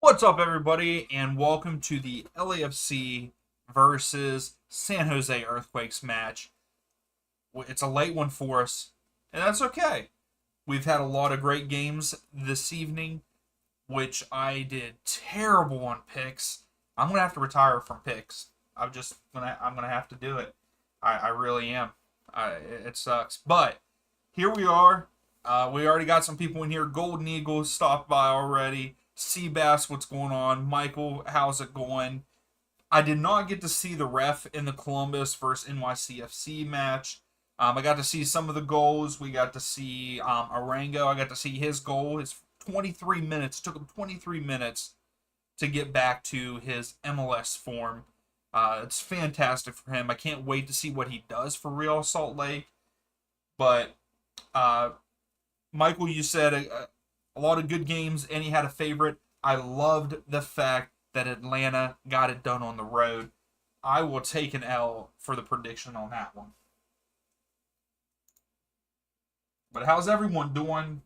What's up, everybody, and welcome to the LAFC versus San Jose Earthquakes match. It's a late one for us, and that's okay. We've had a lot of great games this evening, which I did terrible on picks. I'm gonna have to retire from picks. I'm gonna have to do it. I really am. It sucks, but here we are. We already got some people in here. Golden Eagles stopped by already. Seabass, what's going on? Michael, how's it going? I did not get to see the ref in the Columbus versus NYCFC match. I got to see some of the goals. We got to see Arango. I got to see his goal. His 23 minutes. Took him 23 minutes to get back to his MLS form. It's fantastic for him. I can't wait to see what he does for Real Salt Lake. But uh, Michael, you said a lot of good games, and he had a favorite. I loved the fact that Atlanta got it done on the road. I will take an L for the prediction on that one. But how's everyone doing?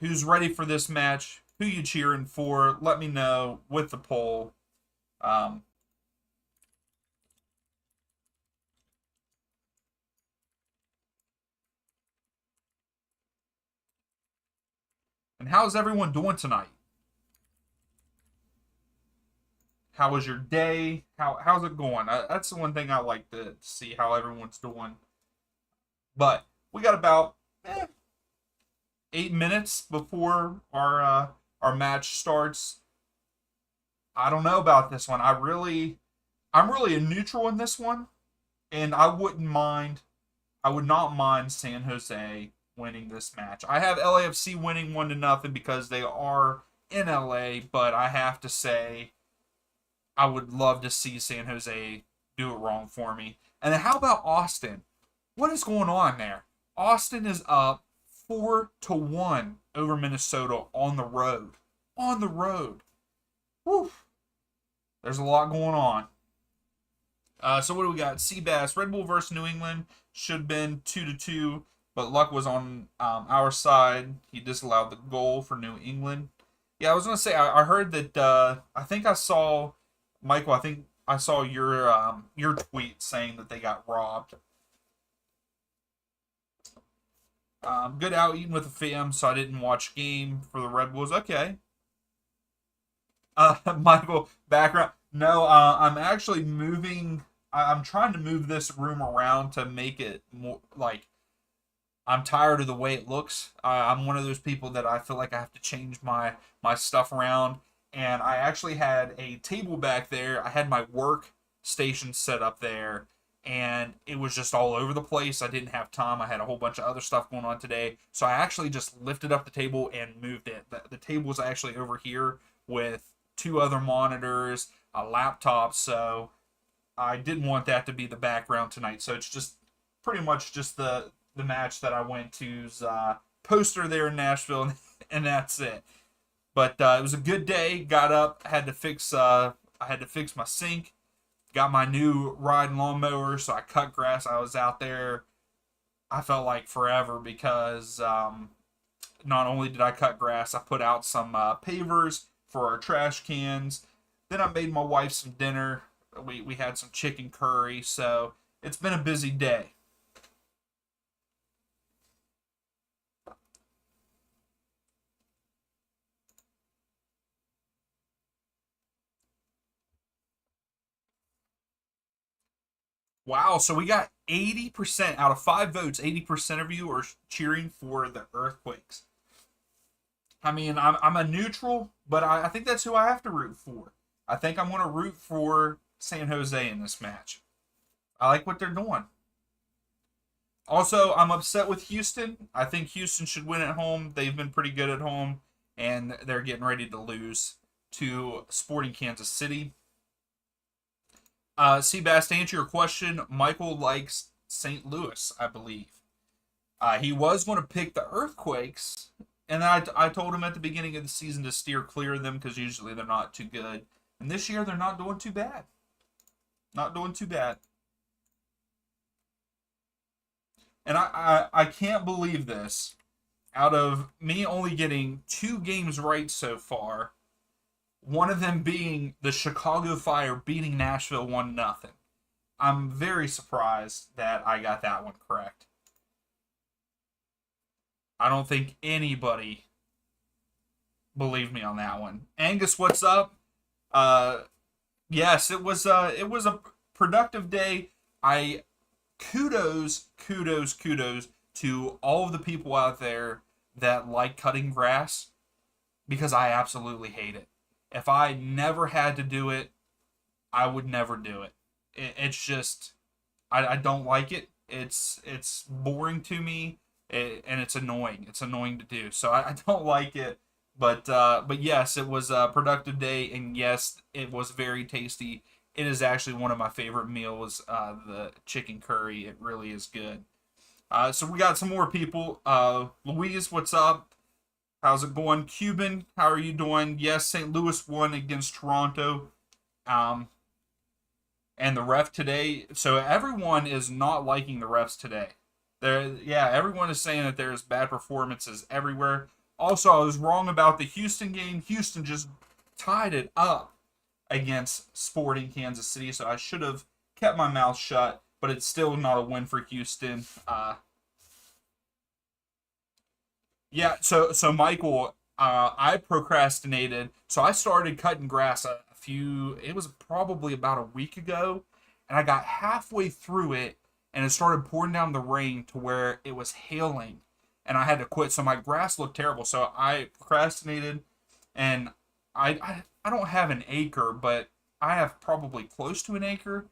Who's ready for this match? Who you cheering for? Let me know with the poll. Um, and how's everyone doing tonight? How was your day? How's it going? That's the one thing I like to see how everyone's doing. But we got about 8 minutes before our match starts. I don't know about this one. I'm really a neutral in this one, and I wouldn't mind. I would not mind San Jose winning this match. I have LAFC winning 1-0 because they are in LA, but I have to say I would love to see San Jose do it wrong for me. And then how about Austin? What is going on there? Austin is up 4-1 over Minnesota on the road. On the road. Whew. There's a lot going on. So what do we got? Seabass, Red Bull versus New England should have been 2-2, but luck was on our side. He disallowed the goal for New England. Yeah, I was gonna say I heard that. I think I saw Michael. I think I saw your tweet saying that they got robbed. Good out eating with the fam, so I didn't watch game for the Red Bulls. Okay. Michael, background. No, I'm actually moving. I'm trying to move this room around to make it more like I'm tired of the way it looks. I'm one of those people that I feel like I have to change my stuff around. And I actually had a table back there. I had my work station set up there, and it was just all over the place. I didn't have time. I had a whole bunch of other stuff going on today, so I actually just lifted up the table and moved it. The table was actually over here with two other monitors, a laptop, so I didn't want that to be the background tonight. So it's just pretty much just the match that I went to's poster there in Nashville, and that's it. But it was a good day. Got up, had to fix I had to fix my sink. Got my new ride lawnmower, so I cut grass. I was out there. I felt like forever because not only did I cut grass, I put out some pavers for our trash cans. Then I made my wife some dinner. We had some chicken curry, so it's been a busy day. Wow, so we got 80% out of 5 votes. 80% of you are cheering for the Earthquakes. I mean, I'm a neutral, but I think that's who I have to root for. I think I'm going to root for San Jose in this match. I like what they're doing. Also, I'm upset with Houston. I think Houston should win at home. They've been pretty good at home, and they're getting ready to lose to Sporting Kansas City. Seabass, to answer your question, Michael likes St. Louis, I believe. He was going to pick the Earthquakes, and I told him at the beginning of the season to steer clear of them because usually they're not too good. And this year they're not doing too bad. Not doing too bad. And I can't believe this. out of me only getting 2 games right so far, one of them being the Chicago Fire beating Nashville 1-0. I'm very surprised that I got that one correct. I don't think anybody believed me on that one. Angus, what's up? Uh, yes, it was a productive day. I kudos to all of the people out there that like cutting grass because I absolutely hate it. If I never had to do it, I would never do it. It's just I don't like it. It's boring to me, and it's annoying. It's annoying to do. So I don't like it. But yes, it was a productive day, and yes, it was very tasty. It is actually one of my favorite meals. The chicken curry. It really is good. So we got some more people. Louise, what's up? How's it going? Cuban, how are you doing? Yes, St. Louis won against Toronto. Um, and the ref today. So everyone is not liking the refs today. Yeah, everyone is saying that there's bad performances everywhere. Also, I was wrong about the Houston game. Houston just tied it up against Sporting Kansas City, so I should have kept my mouth shut. But it's still not a win for Houston. Yeah, so Michael, I procrastinated. So I started cutting grass it was probably about a week ago, and I got halfway through it, and it started pouring down the rain to where it was hailing, and I had to quit. So my grass looked terrible. So I procrastinated, and I don't have an acre, but I have probably close to an acre.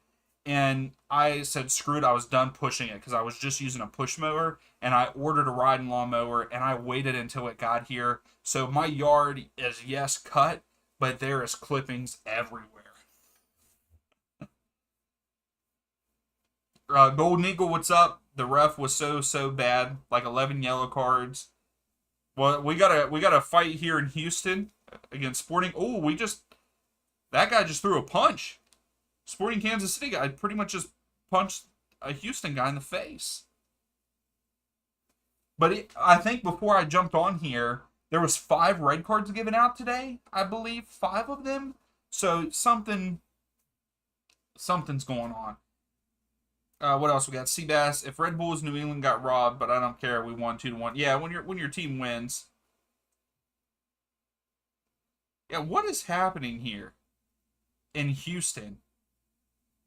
And I said, screw it, I was done pushing it because I was just using a push mower. And I ordered a riding lawnmower and I waited until it got here. So my yard is, yes, cut, but there is clippings everywhere. Golden Eagle, what's up? The ref was so bad, like 11 yellow cards. Well, we got a fight here in Houston against Sporting. Oh, that guy just threw a punch. Sporting Kansas City guy pretty much just punched a Houston guy in the face. But I think before I jumped on here, there was 5 red cards given out today. I believe 5 of them. So something's going on. What else we got? Seabass. If Red Bulls New England got robbed, but I don't care. We won 2-1. Yeah, when your team wins. Yeah, what is happening here in Houston?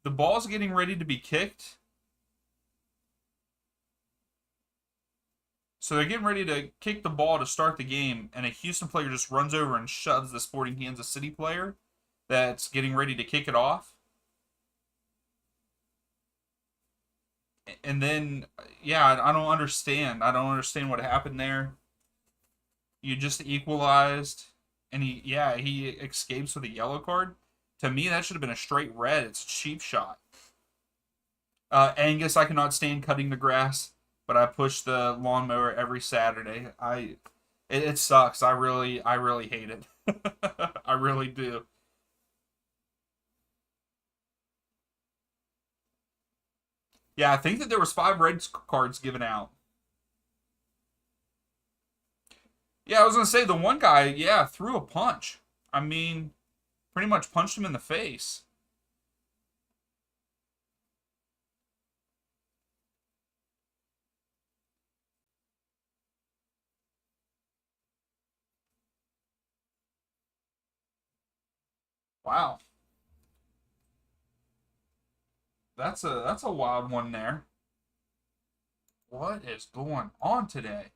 The ball's getting ready to be kicked. So they're getting ready to kick the ball to start the game, and a Houston player just runs over and shoves the Sporting Kansas City player that's getting ready to kick it off. And then, yeah, I don't understand. I don't understand what happened there. You just equalized, and he escapes with a yellow card. To me, that should have been a straight red. It's a cheap shot. Angus, I cannot stand cutting the grass, but I push the lawnmower every Saturday. It sucks. I really hate it. I really do. Yeah, I think that there was 5 red cards given out. Yeah, I was gonna say the one guy, yeah, threw a punch. I mean, pretty much punched him in the face. Wow, that's a wild one there. What is going on today?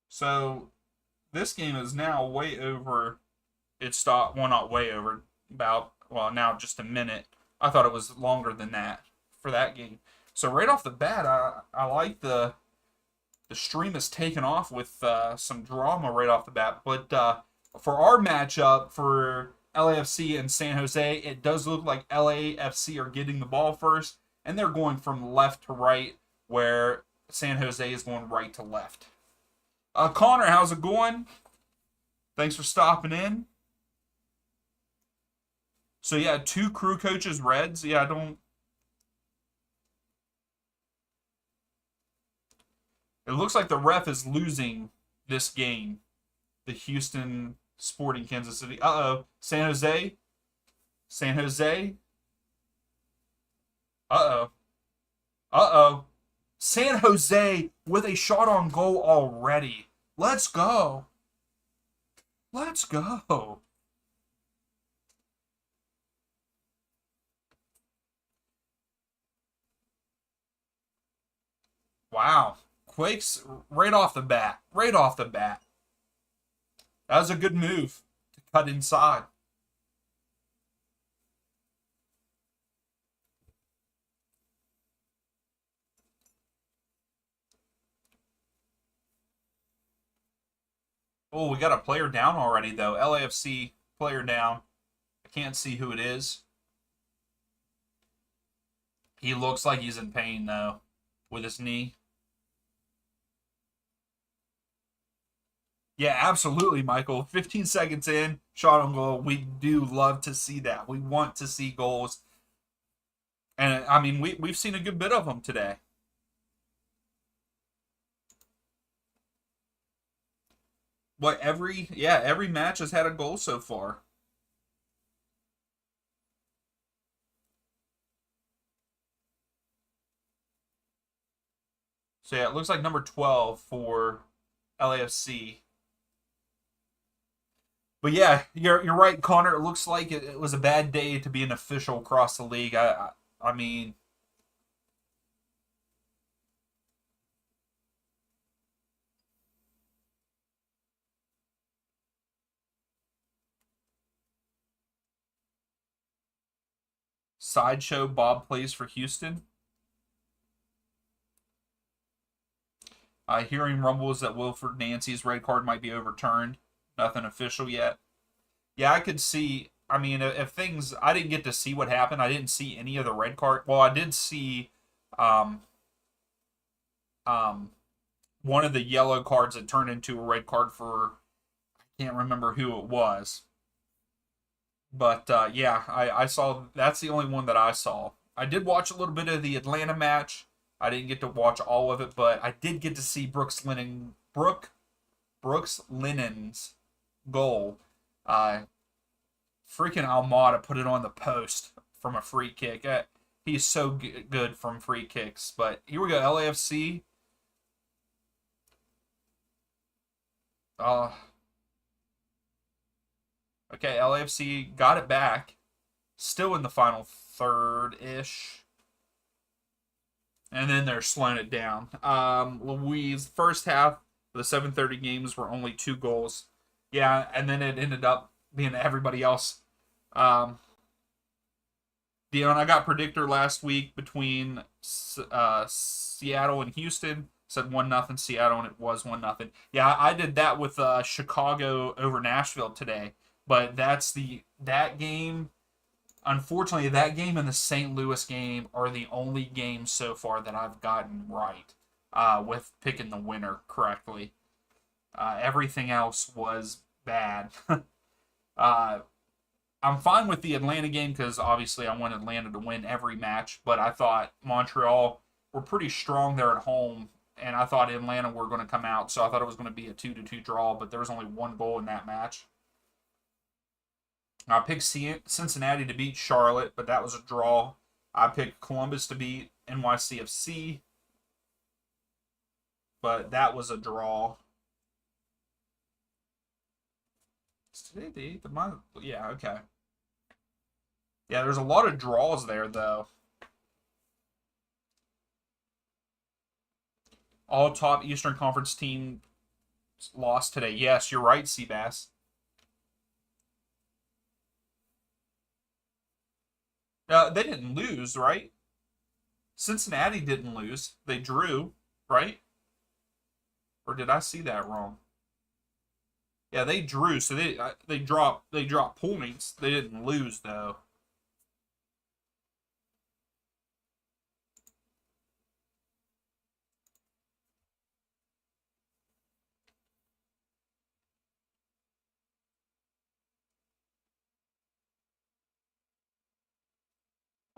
So this game is now way over. It stopped. Well, not way over. About, well, now just a minute. I thought it was longer than that for that game. So right off the bat, I like the stream is taken off with some drama right off the bat. But for our matchup for LAFC and San Jose, it does look like LAFC are getting the ball first, and they're going from left to right, where San Jose is going right to left. Connor, how's it going? Thanks for stopping in. So yeah, 2 crew coaches Reds. Yeah, I don't. It looks like the ref is losing this game. The Houston Sporting Kansas City. Uh-oh. San Jose. San Jose. Uh-oh. Uh-oh. San Jose with a shot on goal already. Let's go. Let's go. Wow. Quakes right off the bat. Right off the bat. That was a good move to cut inside. Oh, we got a player down already, though. LAFC player down. I can't see who it is. He looks like he's in pain, though, with his knee. Yeah, absolutely, Michael. 15 seconds in, shot on goal. We do love to see that. We want to see goals. And, I mean, we've seen a good bit of them today. What, every match has had a goal so far. So, yeah, it looks like number 12 for LAFC. But yeah, you're right, Connor. It looks like it was a bad day to be an official across the league. I mean, sideshow Bob plays for Houston. Hearing rumbles that Wilfred Nancy's red card might be overturned. Nothing official yet. Yeah, I could see. I mean, if things, I didn't get to see what happened. I didn't see any of the red card. Well, I did see um, um, one of the yellow cards that turned into a red card for, I can't remember who it was. But yeah, I saw, that's the only one that I saw. I did watch a little bit of the Atlanta match. I didn't get to watch all of it, but I did get to see Brooks Lennon's goal. Uh, Freaking Almada put it on the post from a free kick. He's so good from free kicks. But here we go, LAFC. Uh, okay, LAFC got it back. Still in the final third-ish. And then they're slowing it down. Louise, first half of the 7:30 games were only 2 goals. Yeah, and then it ended up being everybody else. Dion, I got predictor last week between Seattle and Houston. Said 1-0 Seattle, and it was 1-0. Yeah, I did that with Chicago over Nashville today. But that game. Unfortunately, that game and the St. Louis game are the only games so far that I've gotten right with picking the winner correctly. Everything else was bad. I'm fine with the Atlanta game because obviously I want Atlanta to win every match, but I thought Montreal were pretty strong there at home, and I thought Atlanta were going to come out, so I thought it was going to be a 2-2 draw, but there was only 1 goal in that match. I picked Cincinnati to beat Charlotte, but that was a draw. I picked Columbus to beat NYCFC, but that was a draw. Is today the 8th of month? Yeah, okay. Yeah, there's a lot of draws there, though. All top Eastern Conference teams lost today. Yes, you're right, Seabass. They didn't lose, right? Cincinnati didn't lose. They drew, right? Or did I see that wrong? Yeah, they drew, so they dropped points. They didn't lose though.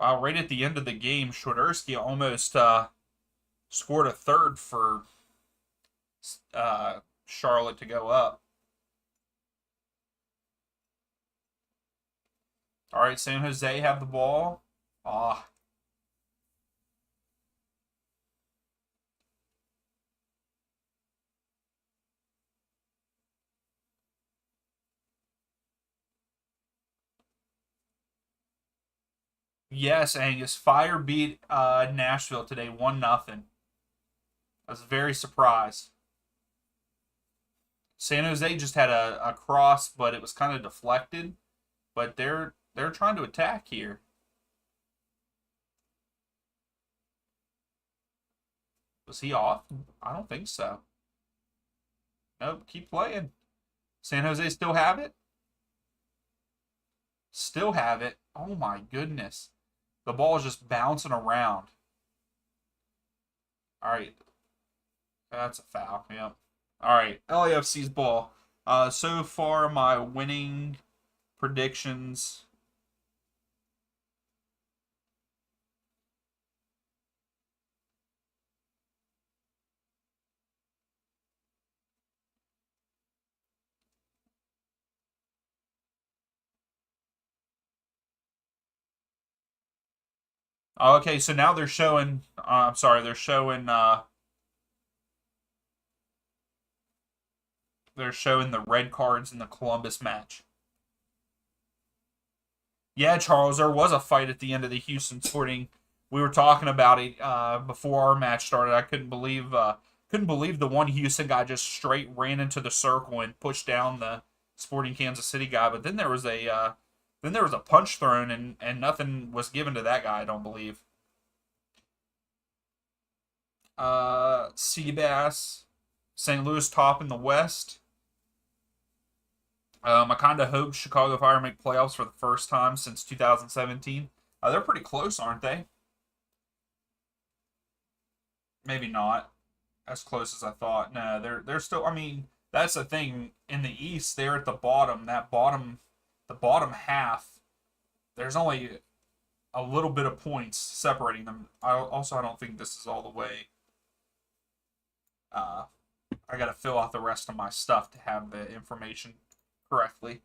Right at the end of the game, Swiderski almost scored a third for Charlotte to go up. All right, San Jose have the ball. Ah. Yes, Angus. Fire beat Nashville today 1-0. I was very surprised. San Jose just had a cross, but it was kind of deflected. But they're trying to attack here. Was he off? I don't think so. Nope, keep playing. San Jose still have it? Still have it. Oh my goodness. The ball is just bouncing around. All right. That's a foul. Yep. All right. LAFC's ball. So far, my winning predictions. Okay, so now they're showing. I'm sorry, they're showing. They're showing the red cards in the Columbus match. Yeah, Charles, there was a fight at the end of the Houston Sporting. We were talking about it before our match started. I couldn't believe the one Houston guy just straight ran into the circle and pushed down the Sporting Kansas City guy. But then there was a punch thrown and nothing was given to that guy. I don't believe. Seabass, St. Louis top in the West. I kind of hope Chicago Fire make playoffs for the first time since 2017. They're pretty close, aren't they? Maybe not as close as I thought. No, they're still. I mean, that's the thing. In the East, they're at the bottom. The bottom half. There's only a little bit of points separating them. I don't think this is all the way. Uh, I got to fill out the rest of my stuff to have the information correctly.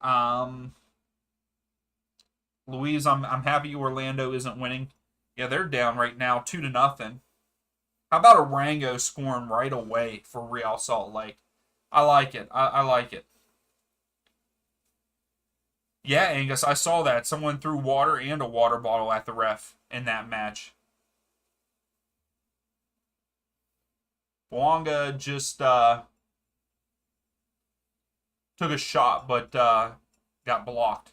Um, Louise, I'm happy Orlando isn't winning. Yeah, they're down right now, 2-0. How about Arango scoring right away for Real Salt Lake? I like it. I like it. Yeah, Angus, I saw that. Someone threw water and a water bottle at the ref in that match. Wonga just took a shot, but got blocked.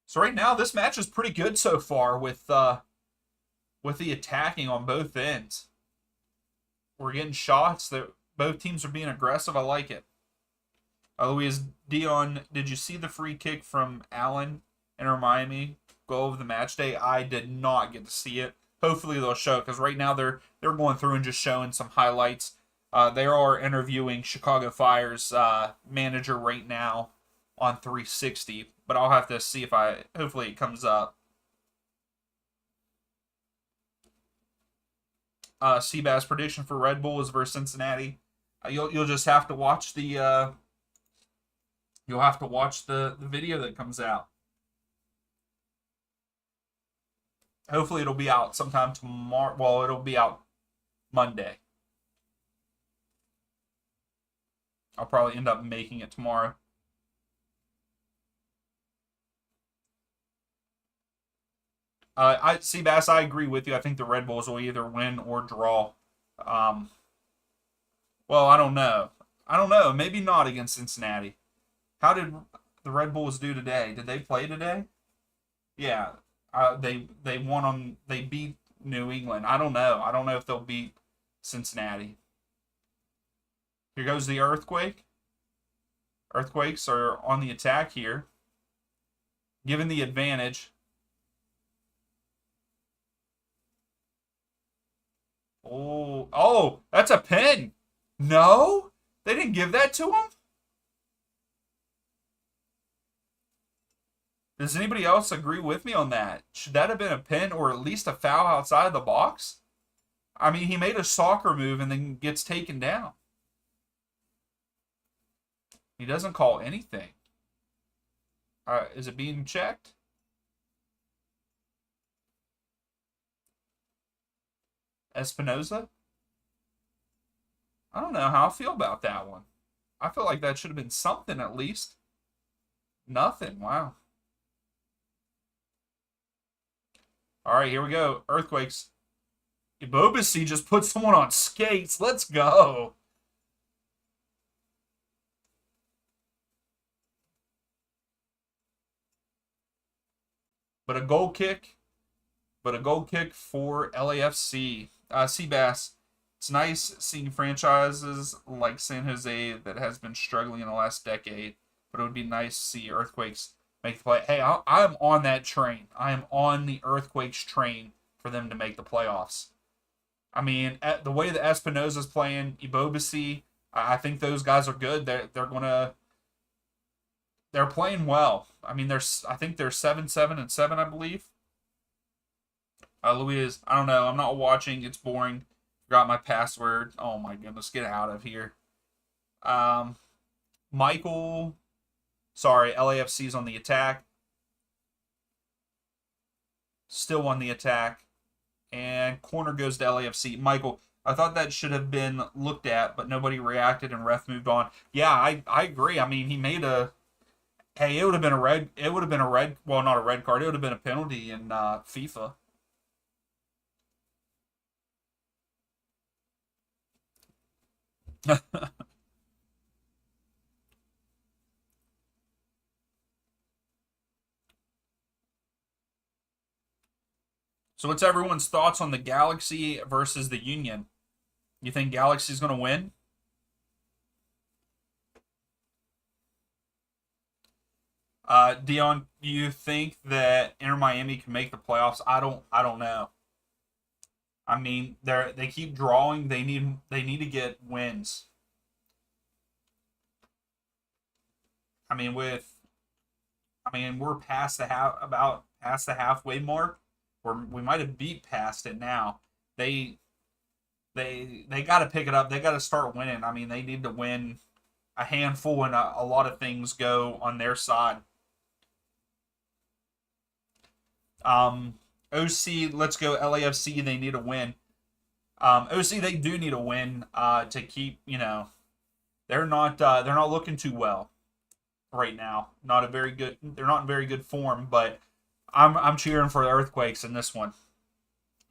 So right now, this match is pretty good so far with the attacking on both ends. We're getting shots. That both teams are being aggressive. I like it. Luis Dion, did you see the free kick from Allen in Miami goal of the match day? I did not get to see it. Hopefully they'll show it because right now they're going through and just showing some highlights. They are interviewing Chicago Fire's manager right now on 360, but I'll have to see if hopefully it comes up. Seabass prediction for Red Bull is versus Cincinnati. You'll just have to watch the video that comes out. Hopefully it'll be out sometime tomorrow. Well, it'll be out Monday. I'll probably end up making it tomorrow. Seabass, I agree with you. I think the Red Bulls will either win or draw. Um, well, I don't know. I don't know. Maybe not against Cincinnati. How did the Red Bulls do today? Did they play today? Yeah. They won on. They beat New England. I don't know. I don't know if they'll beat Cincinnati. Here goes the earthquake. Earthquakes are on the attack here. Given the advantage. Oh, that's a pin. No? They didn't give that to him? Does anybody else agree with me on that? Should that have been a pen or at least a foul outside of the box? I mean, he made a soccer move and then gets taken down. He doesn't call anything. Is it being checked? Espinoza? I don't know how I feel about that one. I feel like that should have been something at least. Nothing. Wow. All right, here we go. Earthquakes. Ibobisi just put someone on skates. Let's go. But a goal kick. But a goal kick for LAFC. Seabass. It's nice seeing franchises like San Jose that has been struggling in the last decade. But it would be nice to see Earthquakes make the play. Hey, I'm on that train. I am on the Earthquakes train for them to make the playoffs. I mean, the way that Espinoza's playing, Ibobisi, I think those guys are good. They're playing well. I mean, I think they're 7-7-7, I believe. Louis, I don't know. I'm not watching. It's boring. Forgot my password. Oh my goodness, get out of here. Um, Michael, sorry, LAFC's on the attack. Still on the attack. And corner goes to LAFC. Michael, I thought that should have been looked at, but nobody reacted and ref moved on. Yeah, I agree. I mean, he made a. Hey, it would have been a red. It would have been a red. Well, not a red card. It would have been a penalty in FIFA. So, what's everyone's thoughts on the Galaxy versus the Union? You think Galaxy's going to win? Dion, do you think that Inter Miami can make the playoffs? I don't know. I mean, they keep drawing. They need to get wins. I mean, we're past the about past the halfway mark. We might have beat past it now. They they got to pick it up. They got to start winning. I mean, they need to win a handful, and a lot of things go on their side. OC, let's go LAFC. They need a win. OC, they do need a win to keep. They're not looking too well right now. Not a very good. They're not in very good form, but I'm cheering for the Earthquakes in this one.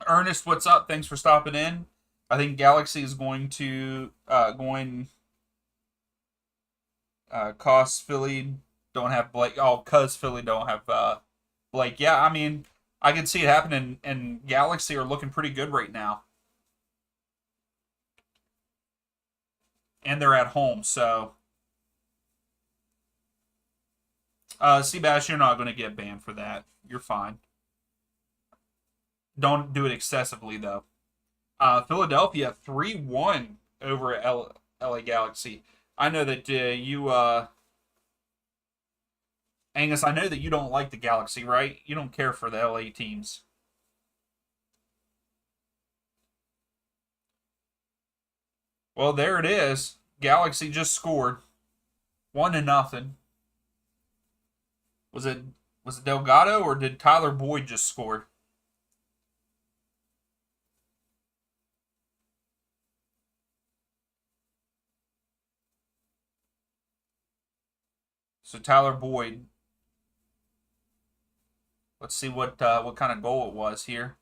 Ernest, what's up? Thanks for stopping in. I think Galaxy is going cause Philly don't have Blake. Oh, cause Philly don't have Blake. Yeah, I mean, I can see it happening, and Galaxy are looking pretty good right now, and they're at home. So, Seabass, you're not going to get banned for that. You're fine. Don't do it excessively though. Philadelphia 3-1 over LA Galaxy. I know that Angus, I know that you don't like the Galaxy, right? You don't care for the LA teams. Well, there it is. Galaxy just scored 1-0. Was it was it Delgado or did Tyler Boyd just score? So Tyler Boyd. Let's see what kind of goal it was here.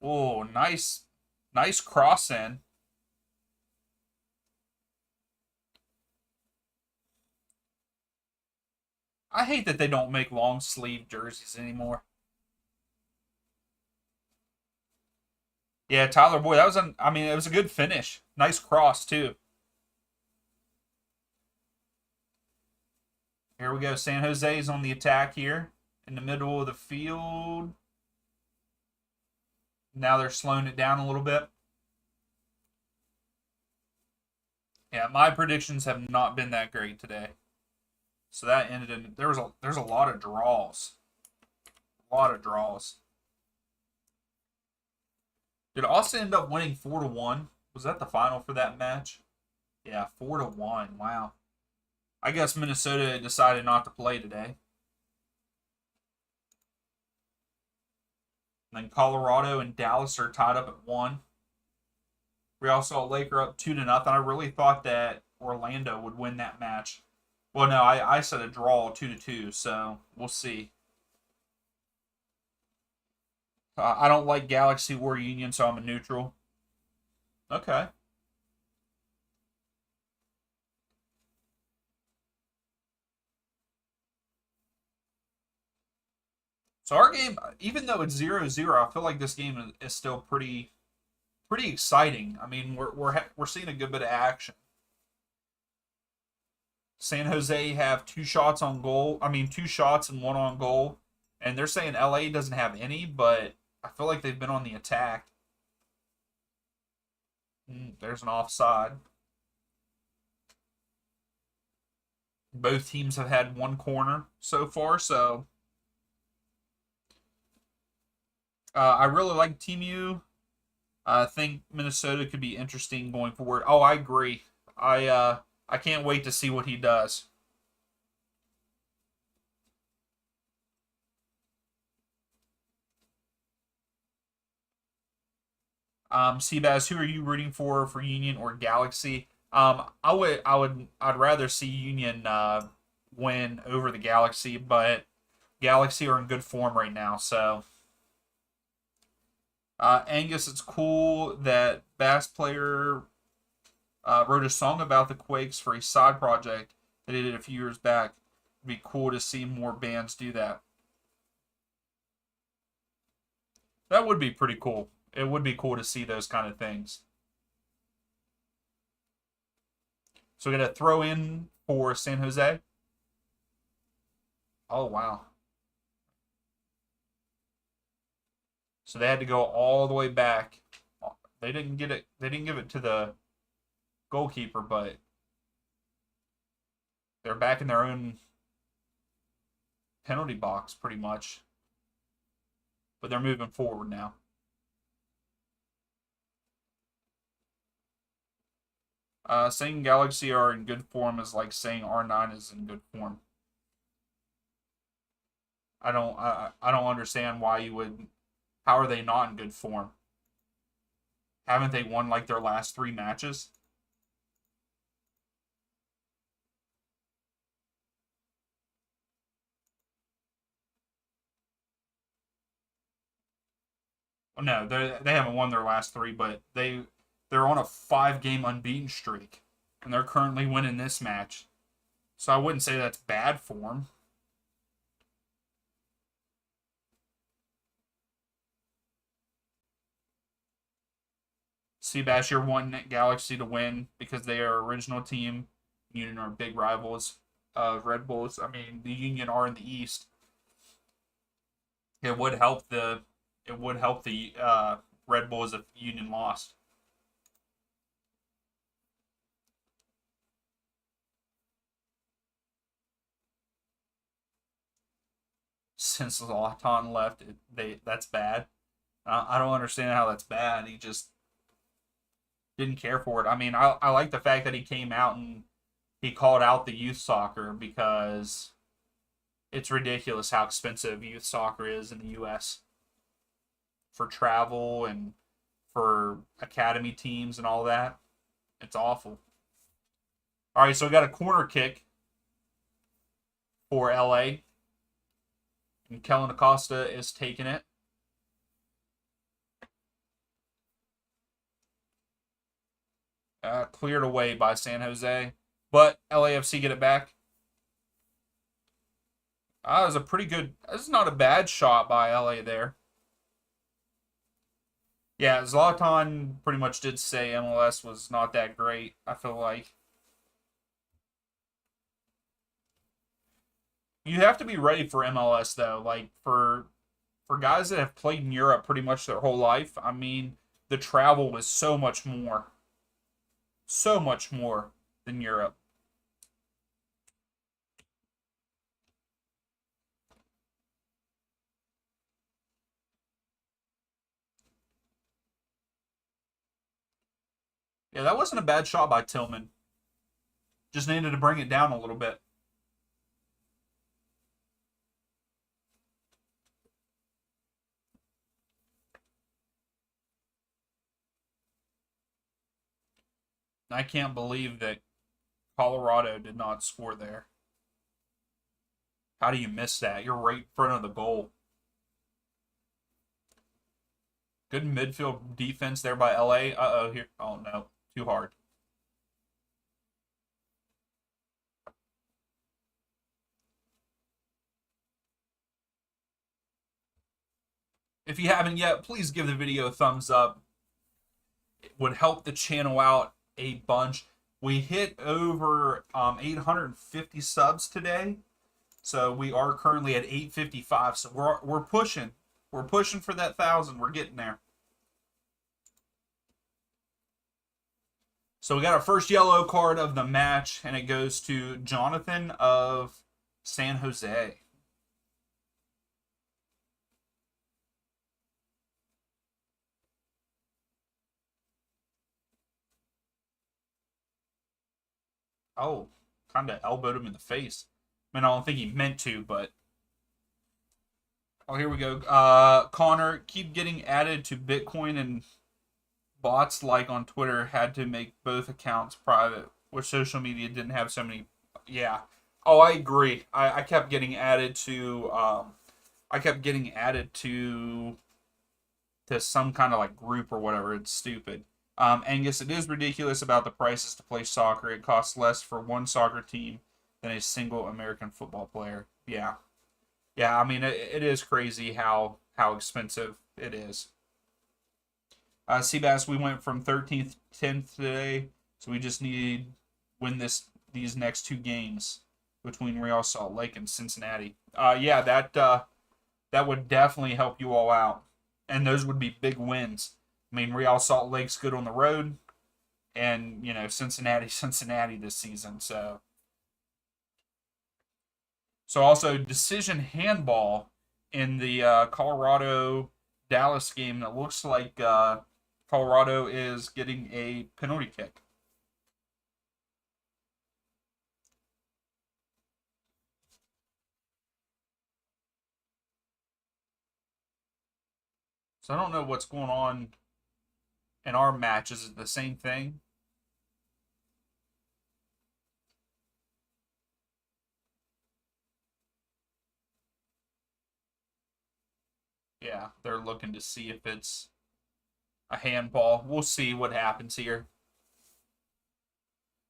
Oh, nice cross in. I hate that they don't make long sleeve jerseys anymore. Yeah, Tyler Boyd. I mean, it was a good finish. Nice cross too. Here we go. San Jose's on the attack here in the middle of the field. Now they're slowing it down a little bit. Yeah, my predictions have not been that great today. So that ended in there's a lot of draws. A lot of draws. Did Austin end up winning 4-1? Was that the final for that match? Yeah, 4-1. Wow. I guess Minnesota decided not to play today. And then Colorado and Dallas are tied up at 1. Real Salt Lake are up 2-0. I really thought that Orlando would win that match. Well, no, I said a draw 2-2, so we'll see. I don't like Galaxy or Union, so I'm a neutral. Okay. So our game, even though it's 0-0, I feel like this game is still pretty exciting. I mean, we're seeing a good bit of action. San Jose have 2 shots on goal. I mean, 2 shots and 1 on goal. And they're saying LA doesn't have any, but I feel like they've been on the attack. There's an offside. Both teams have had 1 corner so far, so I really like Team U. I think Minnesota could be interesting going forward. Oh, I agree. I can't wait to see what he does. Seabass, who are you rooting for Union or Galaxy? I'd rather see Union win over the Galaxy, but Galaxy are in good form right now. So, Angus, it's cool that Bass Player wrote a song about the Quakes for a side project that he did a few years back. It'd be cool to see more bands do that. That would be pretty cool. It would be cool to see those kind of things. So we got to throw in for San Jose. Oh wow. So they had to go all the way back. They didn't get it. They didn't give it to the goalkeeper, but they're back in their own penalty box pretty much. But they're moving forward now. Saying Galaxy are in good form is like saying R9 is in good form. I don't understand why you would. How are they not in good form? Haven't they won like their last 3 matches? Well, no, they haven't won their last 3, but they're on a 5-game unbeaten streak, and they're currently winning this match. So I wouldn't say that's bad form. Seabass, you're wanting Galaxy to win because they are original team. Union are big rivals of Red Bulls. I mean, the Union are in the East. It would help the Red Bulls if Union lost. Since Zlatan left, that's bad. I don't understand how that's bad. He just didn't care for it. I mean, I like the fact that he came out and he called out the youth soccer because it's ridiculous how expensive youth soccer is in the U.S. for travel and for academy teams and all that. It's awful. All right, so we got a corner kick for LA. And Kellen Acosta is taking it. Cleared away by San Jose. But LAFC get it back. That was a pretty good. This is not a bad shot by LA there. Yeah, Zlatan pretty much did say MLS was not that great, I feel like. You have to be ready for MLS though. Like for guys that have played in Europe pretty much their whole life, I mean, the travel is so much more. So much more than Europe. Yeah, that wasn't a bad shot by Tillman. Just needed to bring it down a little bit. I can't believe that Colorado did not score there. How do you miss that? You're right in front of the goal. Good midfield defense there by LA. Uh-oh, here. Oh, no. Too hard. If you haven't yet, please give the video a thumbs up. It would help the channel out a bunch. We hit over 850 subs today. So we are currently at 855. So we're pushing. We're pushing for that 1,000. We're getting there. So we got our first yellow card of the match, and it goes to Jonathan of San Jose. Oh, kind of elbowed him in the face. I mean, I don't think he meant to, but... Oh, here we go. Connor, keep getting added to Bitcoin, and bots like on Twitter had to make both accounts private, which social media didn't have so many. Yeah. Oh, I agree. I kept getting added to... I kept getting added to some kind of like group or whatever. It's stupid. Angus, it is ridiculous about the prices to play soccer. It costs less for one soccer team than a single American football player. Yeah. Yeah, I mean, it is crazy how expensive it is. Seabass, we went from 13th to 10th today, so we just need win these next two games between Real Salt Lake and Cincinnati. Yeah, that would definitely help you all out, and those would be big wins. I mean, Real Salt Lake's good on the road, and Cincinnati this season. So also decision handball in the Colorado Dallas game. It looks like Colorado is getting a penalty kick. So I don't know what's going on in our match. Is it the same thing? Yeah, they're looking to see if it's a handball. We'll see what happens here.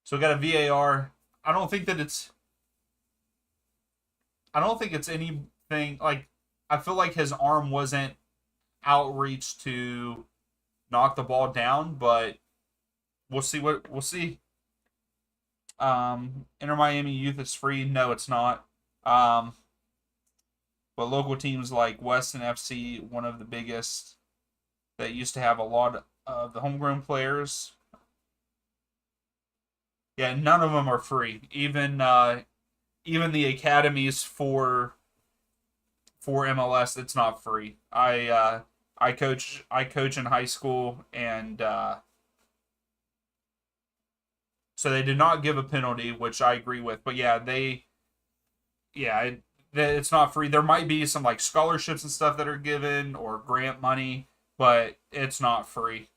So we got a VAR. I don't think it's anything like, I feel like his arm wasn't outreach to knock the ball down, but we'll see. Inter Miami Youth is free. No, it's not. But local teams like Weston FC, one of the biggest, that used to have a lot of the homegrown players. Yeah, none of them are free. Even the academies for MLS, it's not free. I coach in high school, and so they did not give a penalty, which I agree with. But yeah, it's not free. There might be some like scholarships and stuff that are given or grant money, but it's not free.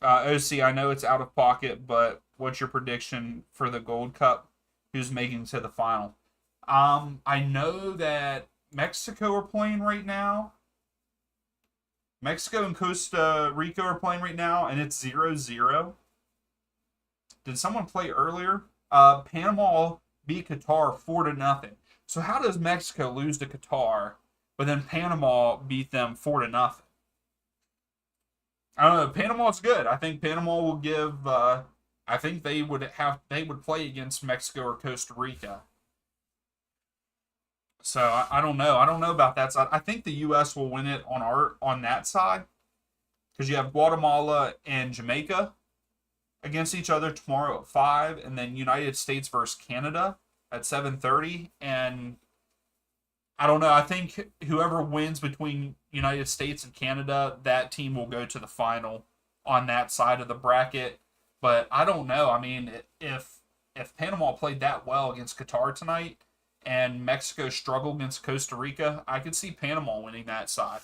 OC, I know it's out of pocket, but what's your prediction for the Gold Cup? Who's making to the final? I know that Mexico are playing right now. Mexico and Costa Rica are playing right now, and it's 0-0. Did someone play earlier? Panama beat Qatar 4-0. So how does Mexico lose to Qatar, but then Panama beat them 4-0? I don't know. Panama's good. I think Panama will give. I think they would play against Mexico or Costa Rica. So I don't know. I don't know about that side. I think the U.S. will win it on that side, because you have Guatemala and Jamaica against each other tomorrow at 5, and then United States versus Canada at 7:30. And I don't know. I think whoever wins between United States and Canada, that team will go to the final on that side of the bracket. But I don't know. I mean, if Panama played that well against Qatar tonight and Mexico struggled against Costa Rica, I could see Panama winning that side.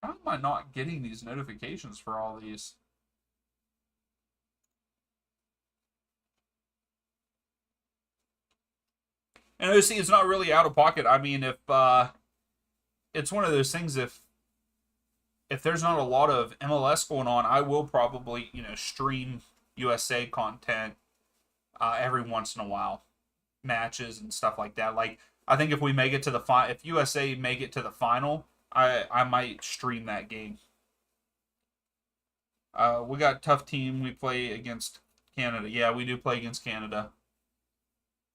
How am I not getting these notifications for all these? And OC, it's not really out of pocket. I mean, if it's one of those things, if there's not a lot of MLS going on, I will probably stream USA content every once in a while, matches and stuff like that. Like I think if we make it to the if USA make it to the final, I might stream that game. We got tough team. We play against Canada. Yeah, we do play against Canada.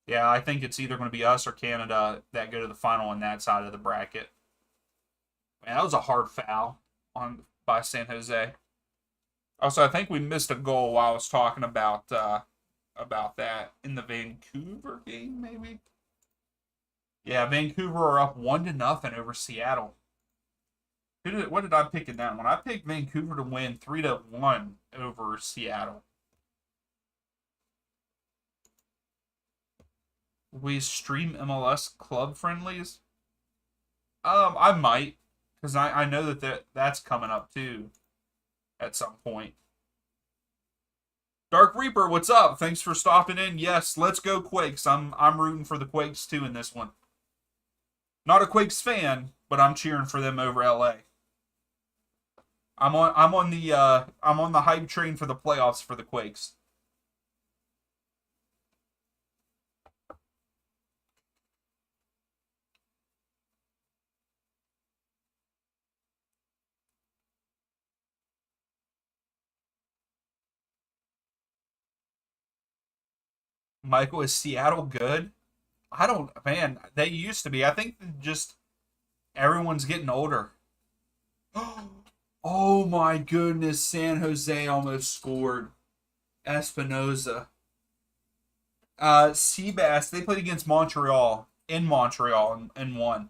Yeah, I think it's either going to be us or Canada that go to the final on that side of the bracket. Man, that was a hard foul on by San Jose. Also, I think we missed a goal while I was talking about that in the Vancouver game, maybe. Yeah, Vancouver are up 1-0 over Seattle. What did I pick in that one? I picked Vancouver to win 3-1 over Seattle. We stream MLS club friendlies. I might, because I know that's coming up too, at some point. Dark Reaper, what's up? Thanks for stopping in. Yes, let's go Quakes. I'm rooting for the Quakes too in this one. Not a Quakes fan, but I'm cheering for them over LA. I'm on the hype train for the playoffs for the Quakes. Michael, is Seattle good? I don't, man, they used to be. I think just everyone's getting older. Oh my goodness, San Jose almost scored. Espinoza. Seabass, they played against Montreal, in Montreal, and won.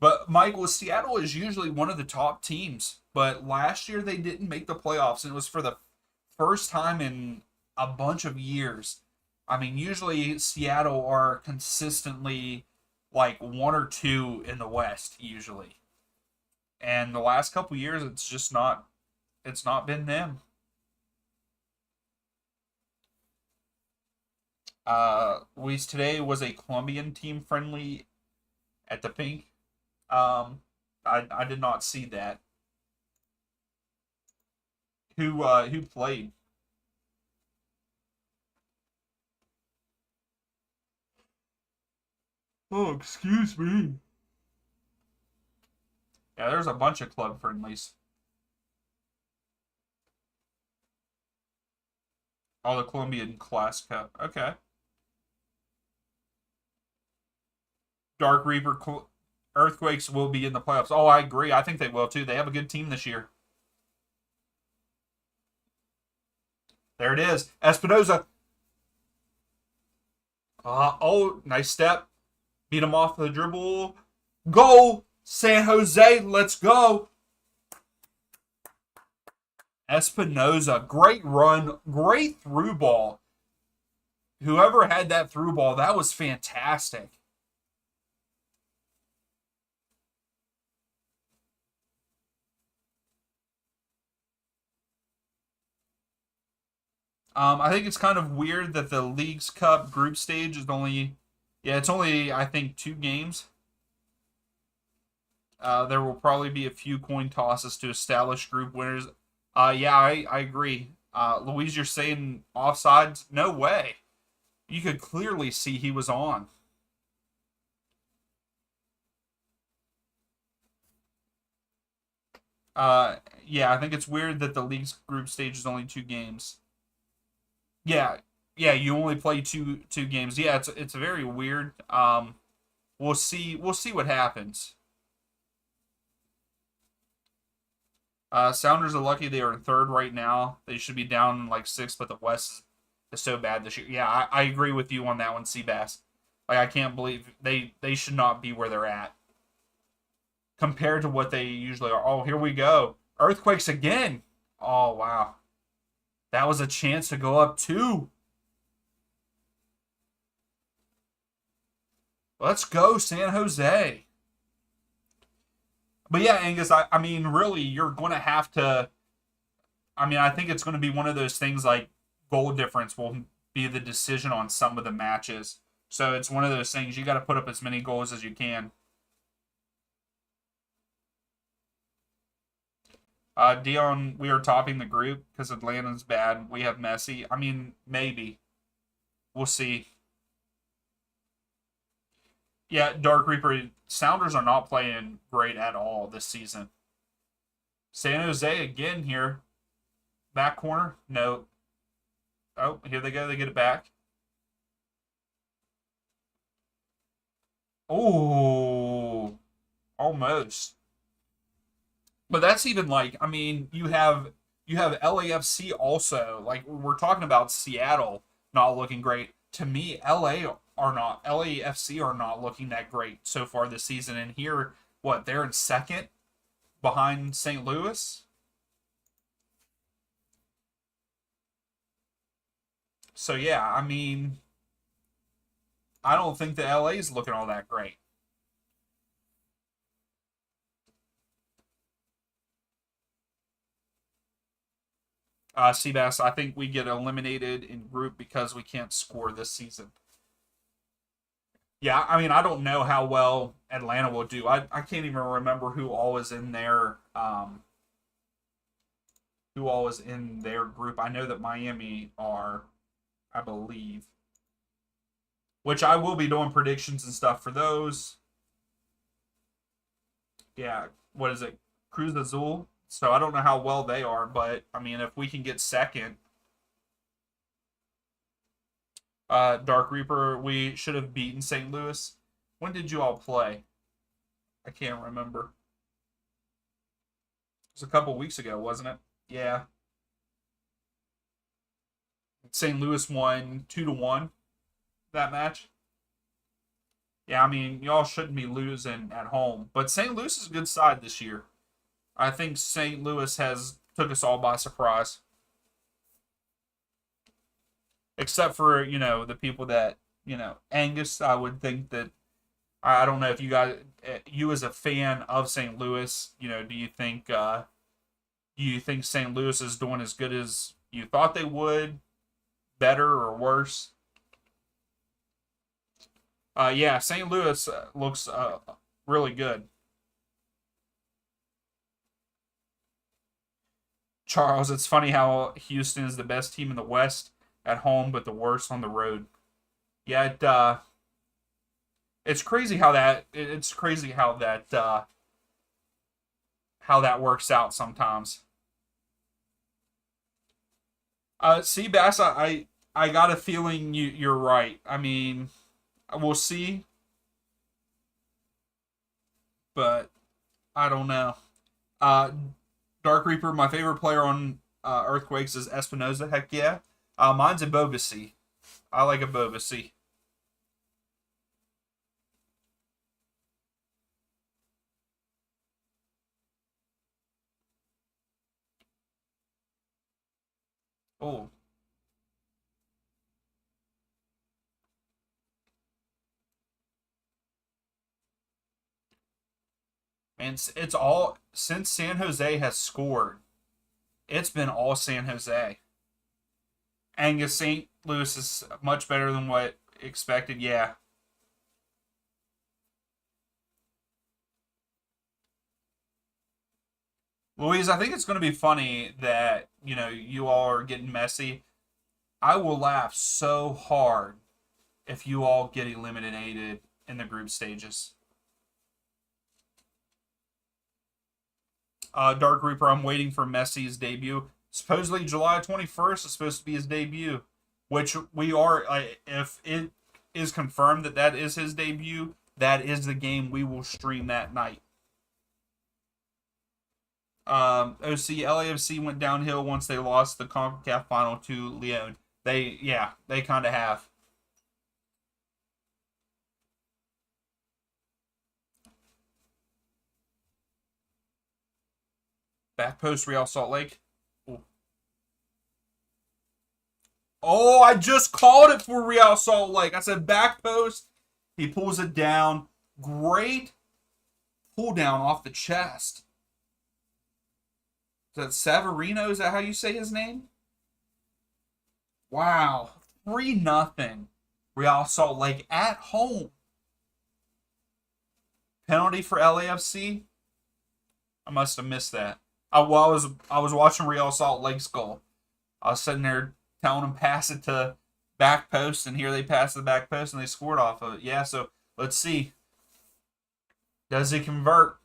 But Michael, Seattle is usually one of the top teams. But last year they didn't make the playoffs, and it was for the first time in a bunch of years. I mean, usually Seattle are consistently like one or two in the West, usually. And the last couple years, it's not been them. Luis, today was a Colombian team friendly at the Pink. I did not see that. Who played? Oh, excuse me. Yeah, there's a bunch of club friendlies. Oh, the Colombian Class Cup. Okay. Dark Reaper Earthquakes will be in the playoffs. Oh, I agree. I think they will too. They have a good team this year. There it is. Espinoza. Oh, nice step. Beat him off the dribble. Goal! San Jose, let's go. Espinoza, great run, great through ball. Whoever had that through ball, that was fantastic. I think it's kind of weird that the Leagues Cup group stage is only, yeah, it's only, I think, 2 games. There will probably be a few coin tosses to establish group winners. Yeah, I agree. Louise, you're saying offsides? No way. You could clearly see he was on. Yeah, I think it's weird that the league's group stage is only 2 games. Yeah, yeah, you only play two games. Yeah, it's very weird. We'll see what happens. Sounders are lucky they are in third right now. They should be down in like sixth, but the West is so bad this year. Yeah, I agree with you on that one, Seabass. Like I can't believe they should not be where they're at compared to what they usually are. Oh, here we go. Earthquakes again. Oh wow. That was a chance to go up two. Let's go, San Jose. But yeah, Angus, I mean, really, you're going to have to. I mean, I think it's going to be one of those things like goal difference will be the decision on some of the matches. So it's one of those things you got to put up as many goals as you can. Dion, we are topping the group because Atlanta's bad. We have Messi. I mean, maybe. We'll see. Yeah, Dark Reaper, Sounders are not playing great at all this season. San Jose again here. Back corner. No. Oh, here they go. They get it back. Oh, almost. But that's even like, I mean, you have LAFC also. Like we're talking about Seattle not looking great. To me, LAFC are not looking that great so far this season. And here, what, they're in second behind St. Louis? So yeah, I mean, I don't think the LA is looking all that great. Seabass, I think we get eliminated in group because we can't score this season. Yeah, I mean, I don't know how well Atlanta will do. I can't even remember who all is in their group. I know that Miami are, I believe, which I will be doing predictions and stuff for those. Yeah, what is it? Cruz Azul. So I don't know how well they are, but I mean, if we can get second, Dark Reaper, we should have beaten St. Louis. When did you all play? I can't remember. It was a couple weeks ago, wasn't it? Yeah. St. Louis won 2-1 that match. Yeah, I mean, y'all shouldn't be losing at home, but St. Louis is a good side this year. I think St. Louis has took us all by surprise, except for the people that Angus. I would think that I don't know if you as a fan of St. Louis, do you think St. Louis is doing as good as you thought they would, better or worse? Yeah, St. Louis looks really good. Charles, it's funny how Houston is the best team in the West at home, but the worst on the road. Yeah, it's crazy how that works out sometimes. Seabass, I got a feeling you're right. I mean, we'll see, but I don't know. Uh, Dark Reaper, my favorite player on Earthquakes is Espinoza. Heck yeah. Mine's a Bobasi. I like a Bobasi. Oh, man, it's all since San Jose has scored. It's been all San Jose. Angus St. Louis is much better than what expected. Yeah, Louise, I think it's going to be funny that you all are getting messy. I will laugh so hard if you all get eliminated in the group stages. Dark Reaper, I'm waiting for Messi's debut. Supposedly July 21st is supposed to be his debut, which we are. If it is confirmed that that is his debut, that is the game we will stream that night. OC LAFC went downhill once they lost the CONCACAF final to Lyon. They kind of have. Back post Real Salt Lake. Ooh. Oh, I just called it for Real Salt Lake. I said back post. He pulls it down. Great pull down off the chest. Is that Savarino? Is that how you say his name? Wow. 3-0. Real Salt Lake at home. Penalty for LAFC. I must have missed that. I was watching Real Salt Lake's goal. I was sitting there telling them pass it to back post, and here they pass the back post and they scored off of it. Yeah, so let's see. Does he convert?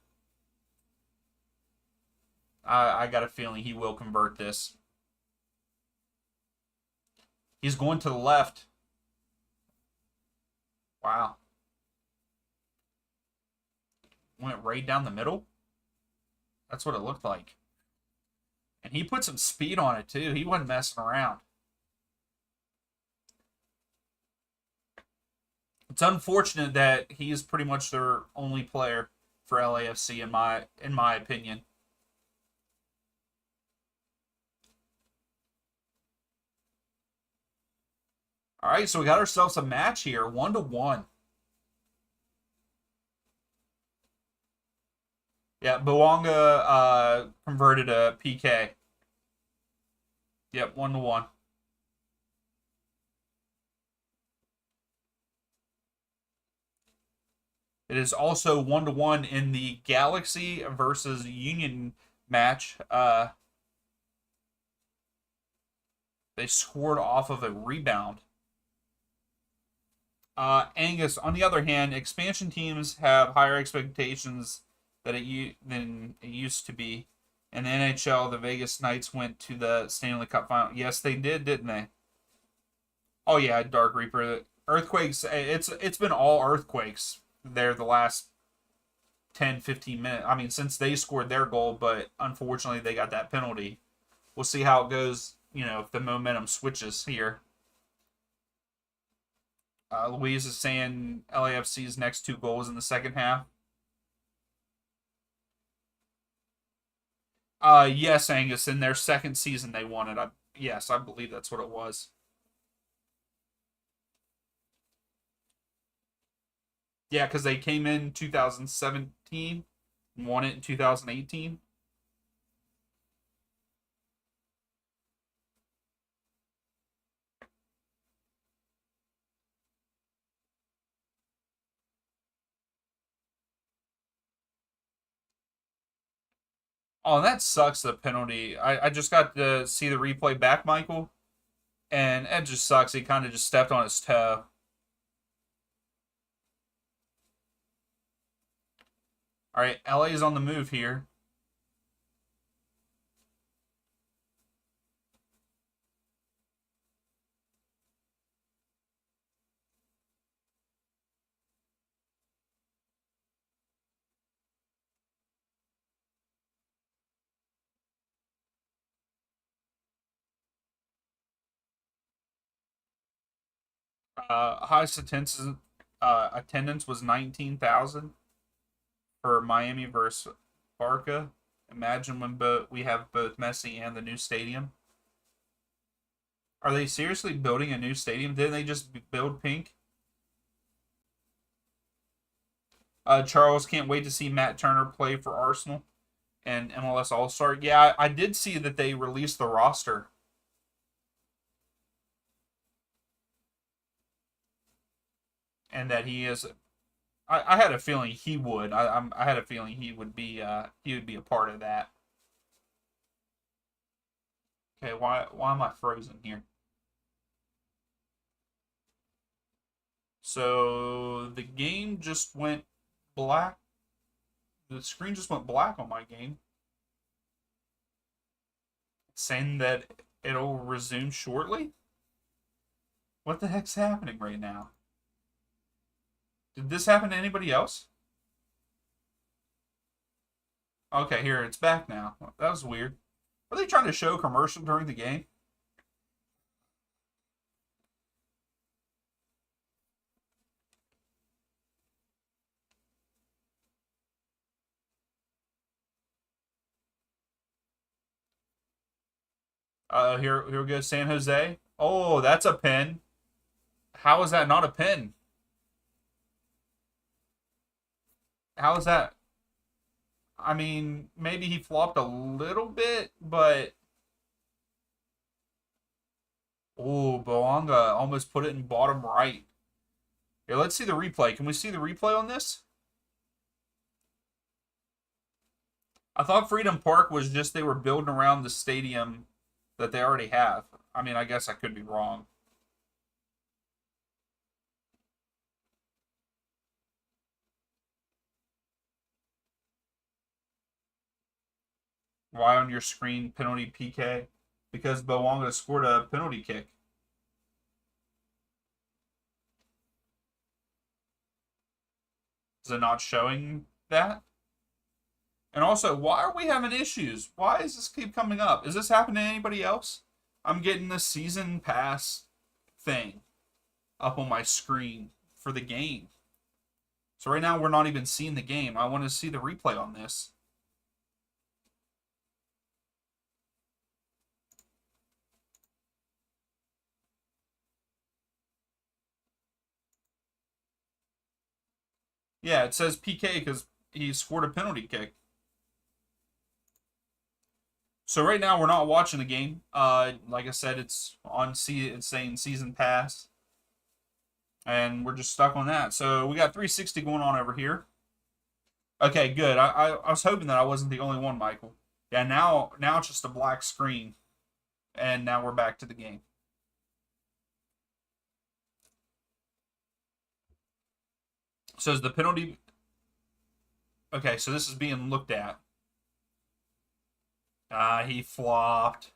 I got a feeling he will convert this. He's going to the left. Wow. Went right down the middle. That's what it looked like. And he put some speed on it, too. He wasn't messing around. It's unfortunate that he is pretty much their only player for LAFC, in my opinion. All right, so we got ourselves a match here, 1-1. Yeah, Bouanga converted a PK. Yep, 1-1. It is also 1-1 in the Galaxy versus Union match. They scored off of a rebound. Angus, on the other hand, expansion teams have higher expectations than it used to be. In the NHL, the Vegas Knights went to the Stanley Cup final. Yes, they did, didn't they? Oh yeah, Dark Reaper. Earthquakes. It's been all earthquakes there the last 10, 15 minutes. I mean, since they scored their goal, but unfortunately they got that penalty. We'll see how it goes. If the momentum switches here. Louise is saying LAFC's next 2 goals in the second half. Yes, Angus. In their second season, they won it. Yes, I believe that's what it was. Yeah, because they came in 2017 and won it in 2018. Oh, and that sucks, the penalty. I just got to see the replay back, Michael, and it just sucks. He kind of just stepped on his toe. All right, LA is on the move here. Highest attendance was 19,000 for Miami versus Barca. Imagine when we have both Messi and the new stadium. Are they seriously building a new stadium? Didn't they just build pink? Charles, can't wait to see Matt Turner play for Arsenal and MLS All-Star. Yeah, I did see that they released the roster. And that he is. I had a feeling he would. I had a feeling he would be a part of that. Okay, why am I frozen here? So the game just went black. The screen just went black on my game. Saying that it'll resume shortly? What the heck's happening right now? Did this happen to anybody else? Okay, here, it's back now. That was weird. Are they trying to show a commercial during the game? Here we go, San Jose. Oh, that's a pin. How is that not a pin? How is that? I mean, maybe he flopped a little bit, but oh, Boanga almost put it in bottom right. Here, let's see the replay. Can we see the replay on this? I thought Freedom Park was just they were building around the stadium that they already have. I mean, I guess I could be wrong. Why on your screen penalty PK? Because Boanga scored a penalty kick. Is it not showing that? And also, why are we having issues? Why does this keep coming up? Is this happening to anybody else? I'm getting the season pass thing up on my screen for the game. So right now we're not even seeing the game. I want to see the replay on this. Yeah, it says PK because he scored a penalty kick. So right now we're not watching the game. Like I said, it's it's saying season pass, and we're just stuck on that. So we got 360 going on over here. Okay, good. I was hoping that I wasn't the only one, Michael. Yeah, now it's just a black screen, and now we're back to the game. So is the penalty? Okay, so this is being looked at. He flopped.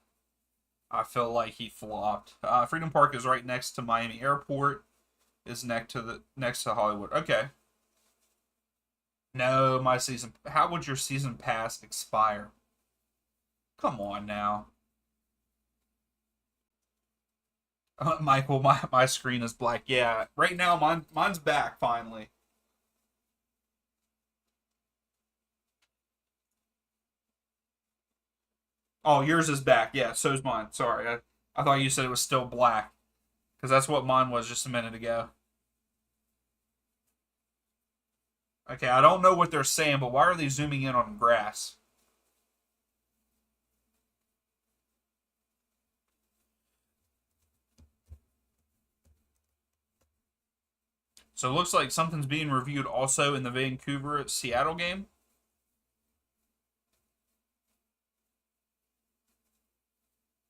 I feel like he flopped. Freedom Park is right next to Miami Airport. Is next to Hollywood. Okay. No, my season. How would your season pass expire? Come on now, Michael. My screen is black. Yeah, right now mine's back finally. Oh, yours is back. Yeah, so's mine. Sorry, I thought you said it was still black because that's what mine was just a minute ago. Okay, I don't know what they're saying, but why are they zooming in on grass? So it looks like something's being reviewed also in the Vancouver Seattle game.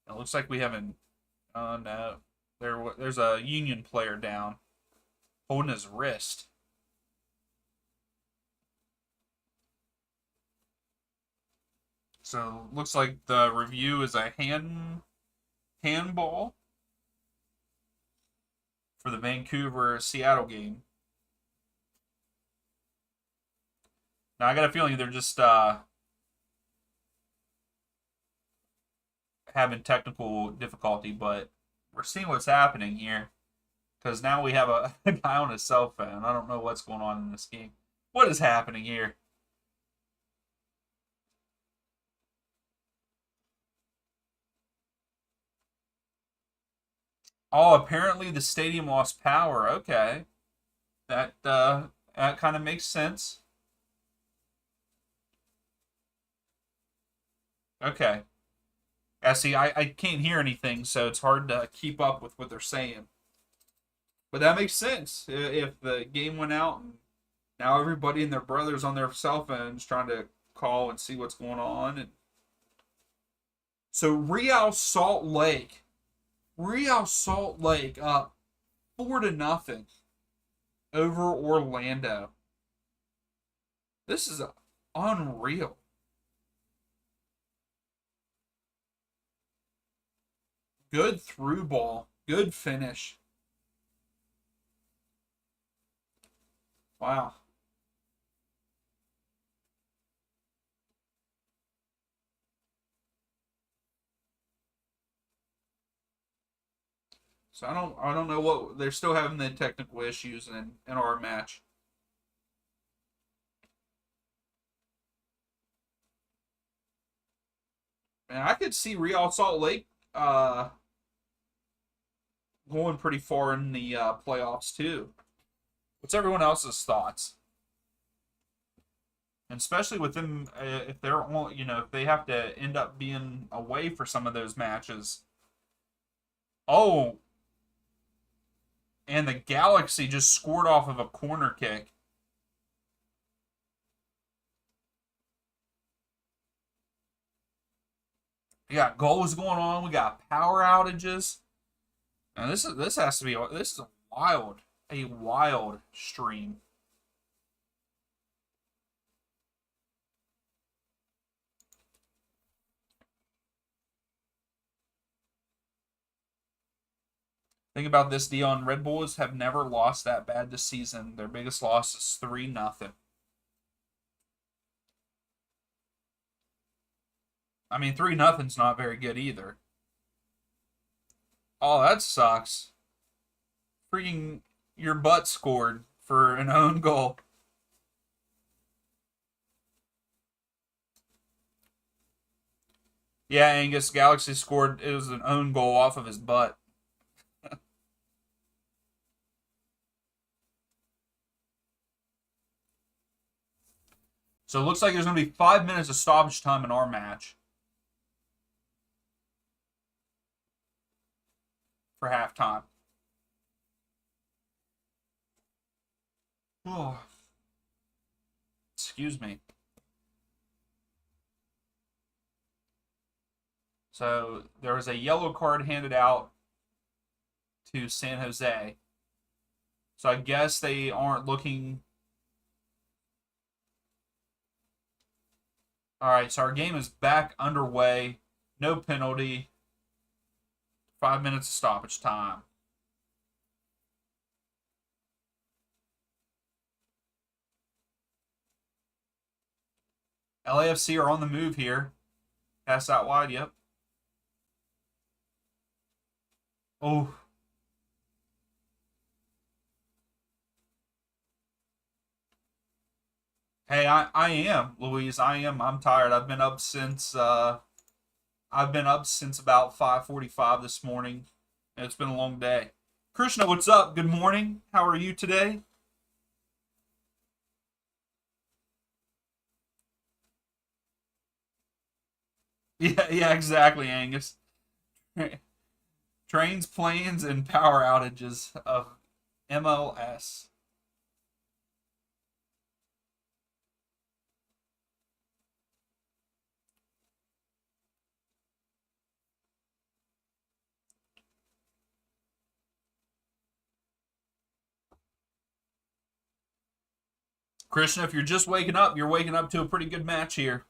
It looks like we haven't. No, there's a Union player down, holding his wrist. So looks like the review is a handball for the Vancouver Seattle game. Now I got a feeling they're just having technical difficulty, but we're seeing what's happening here because now we have a guy on his cell phone. I don't know what's going on in this game. What is happening here? Oh, apparently the stadium lost power. Okay, that kind of makes sense. Okay. Yeah, see, I can't hear anything, so it's hard to keep up with what they're saying. But that makes sense. If the game went out and now everybody and their brothers on their cell phones trying to call and see what's going on. And so Real Salt Lake up 4-0 over Orlando. This is unreal. Good through ball. Good finish. Wow. So I don't know what they're still having the technical issues in our match. And I could see Real Salt Lake going pretty far in the playoffs too. What's everyone else's thoughts? And especially with them, if they're all, if they have to end up being away for some of those matches. Oh, and the Galaxy just scored off of a corner kick. We got goals going on. We got power outages. And this is a wild stream. Think about this, Dion. Red Bulls have never lost that bad this season. Their biggest loss is 3-0. I mean, 3-0's not very good either. Oh, that sucks. Freaking your butt scored for an own goal. Yeah, Angus Galaxy scored. It was an own goal off of his butt. So it looks like there's going to be 5 minutes of stoppage time in our match for halftime. Oh, excuse me. So there was a yellow card handed out to San Jose. So I guess they aren't looking. All right, so our game is back underway. No penalty. 5 minutes of stoppage time. LAFC are on the move here. Pass out wide, yep. Oh. Hey, I am, Louise. I'm tired. I've been up since about 5:45 this morning. It's been a long day. Krishna, what's up? Good morning. How are you today? Yeah, exactly, Angus. Trains, planes, and power outages of MLS. Krishna, if you're just waking up, you're waking up to a pretty good match here.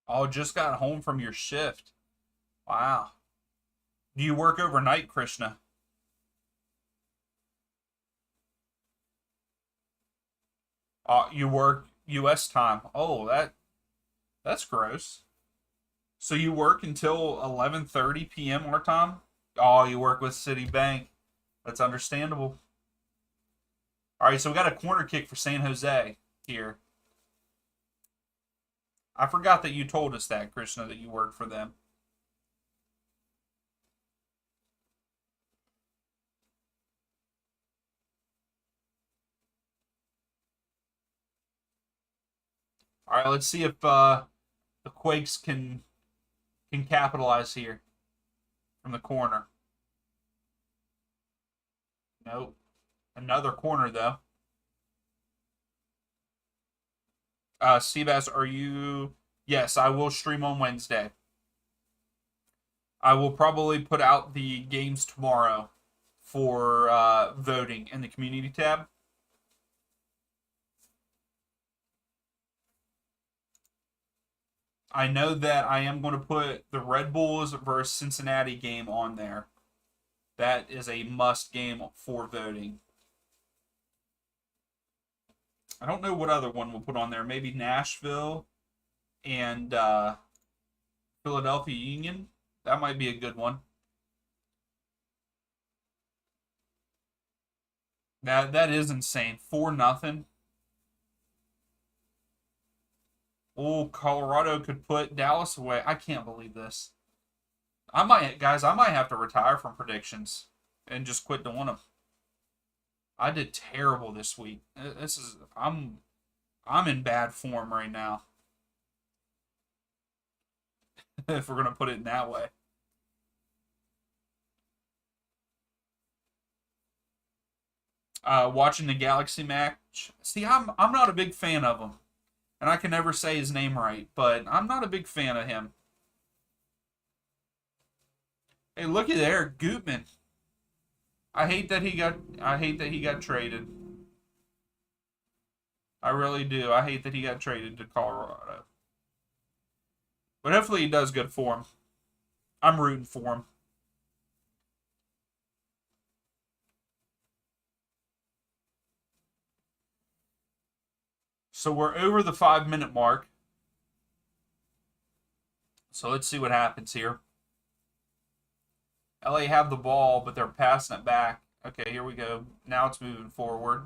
Oh, just got home from your shift. Wow. Do you work overnight, Krishna? You work U.S. time. Oh, that's gross. So you work until 11:30 p.m. our time? Oh, you work with Citibank. That's understandable. All right, so we got a corner kick for San Jose here. I forgot that you told us that, Krishna, that you worked for them. All right, let's see if the Quakes can capitalize here from the corner. Nope. Another corner though. Seabass, are you? Yes, I will stream on Wednesday. I will probably put out the games tomorrow for voting in the community tab. I know that I am going to put the Red Bulls versus Cincinnati game on there. That is a must game for voting. I don't know what other one we'll put on there. Maybe Nashville and Philadelphia Union. That might be a good one. That is insane. 4-0. Oh, Colorado could put Dallas away. I can't believe this. I might have to retire from predictions and just quit doing them. I did terrible this week. I'm in bad form right now. If we're gonna put it in that way. Watching the Galaxy match. See, I'm not a big fan of him, and I can never say his name right, but I'm not a big fan of him. Hey, look at there, Gutman. I hate that he got traded. I really do. I hate that he got traded to Colorado. But hopefully he does good for him. I'm rooting for him. So we're over the 5-minute mark. So let's see what happens here. LA have the ball, but they're passing it back. Okay, here we go. Now it's moving forward.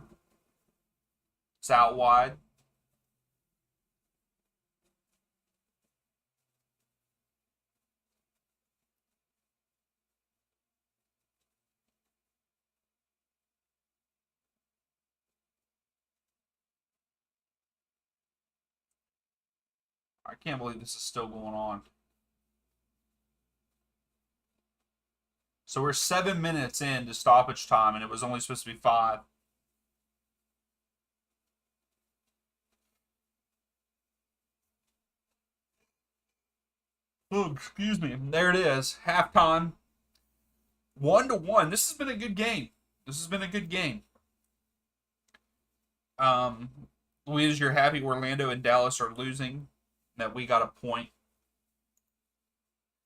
It's out wide. I can't believe this is still going on. So we're 7 minutes into stoppage time, and it was only supposed to be 5. Oh, excuse me. There it is. Halftime. 1-1. This has been a good game. This has been a good game. Louise, you're happy Orlando and Dallas are losing, that we got a point.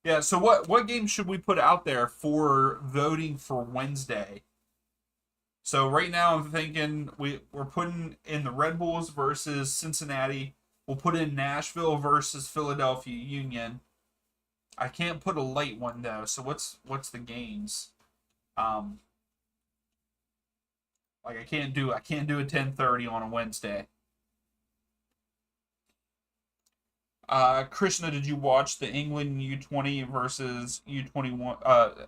Yeah, so what game should we put out there for voting for Wednesday? So right now I'm thinking we're putting in the Red Bulls versus Cincinnati. We'll put in Nashville versus Philadelphia Union. I can't put a late one though. So what's the games? Like I can't do a 10:30 on a Wednesday. Krishna, did you watch the England U20 versus U21?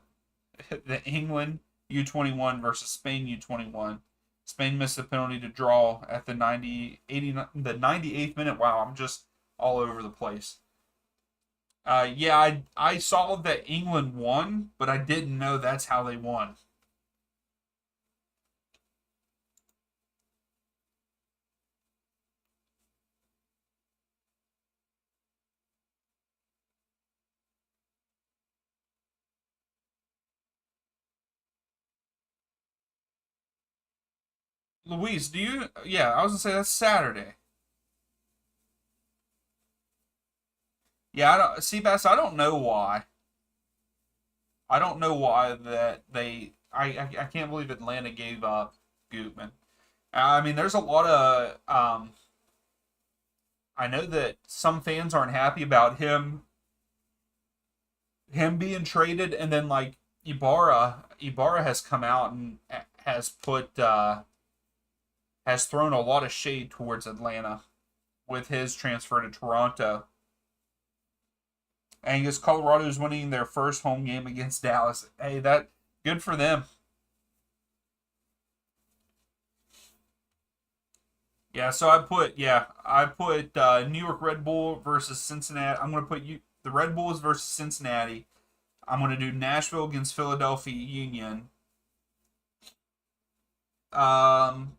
The England U21 versus Spain U21. Spain missed the penalty to draw at the 98th minute. Wow, I'm just all over the place. Yeah, I saw that England won, but I didn't know that's how they won. Luis, do you? Yeah, I was gonna say that's Saturday. Yeah, I don't see, Bass. I don't know why. I don't know why that they. I can't believe Atlanta gave up Gutman. I mean, there's a lot of. I know that some fans aren't happy about him being traded, and then like Ibarra has come out and has put has thrown a lot of shade towards Atlanta with his transfer to Toronto. And Angus, Colorado's winning their first home game against Dallas. Hey, that good for them. Yeah, so I put New York Red Bull versus Cincinnati. I'm gonna put the Red Bulls versus Cincinnati. I'm gonna do Nashville against Philadelphia Union. Um,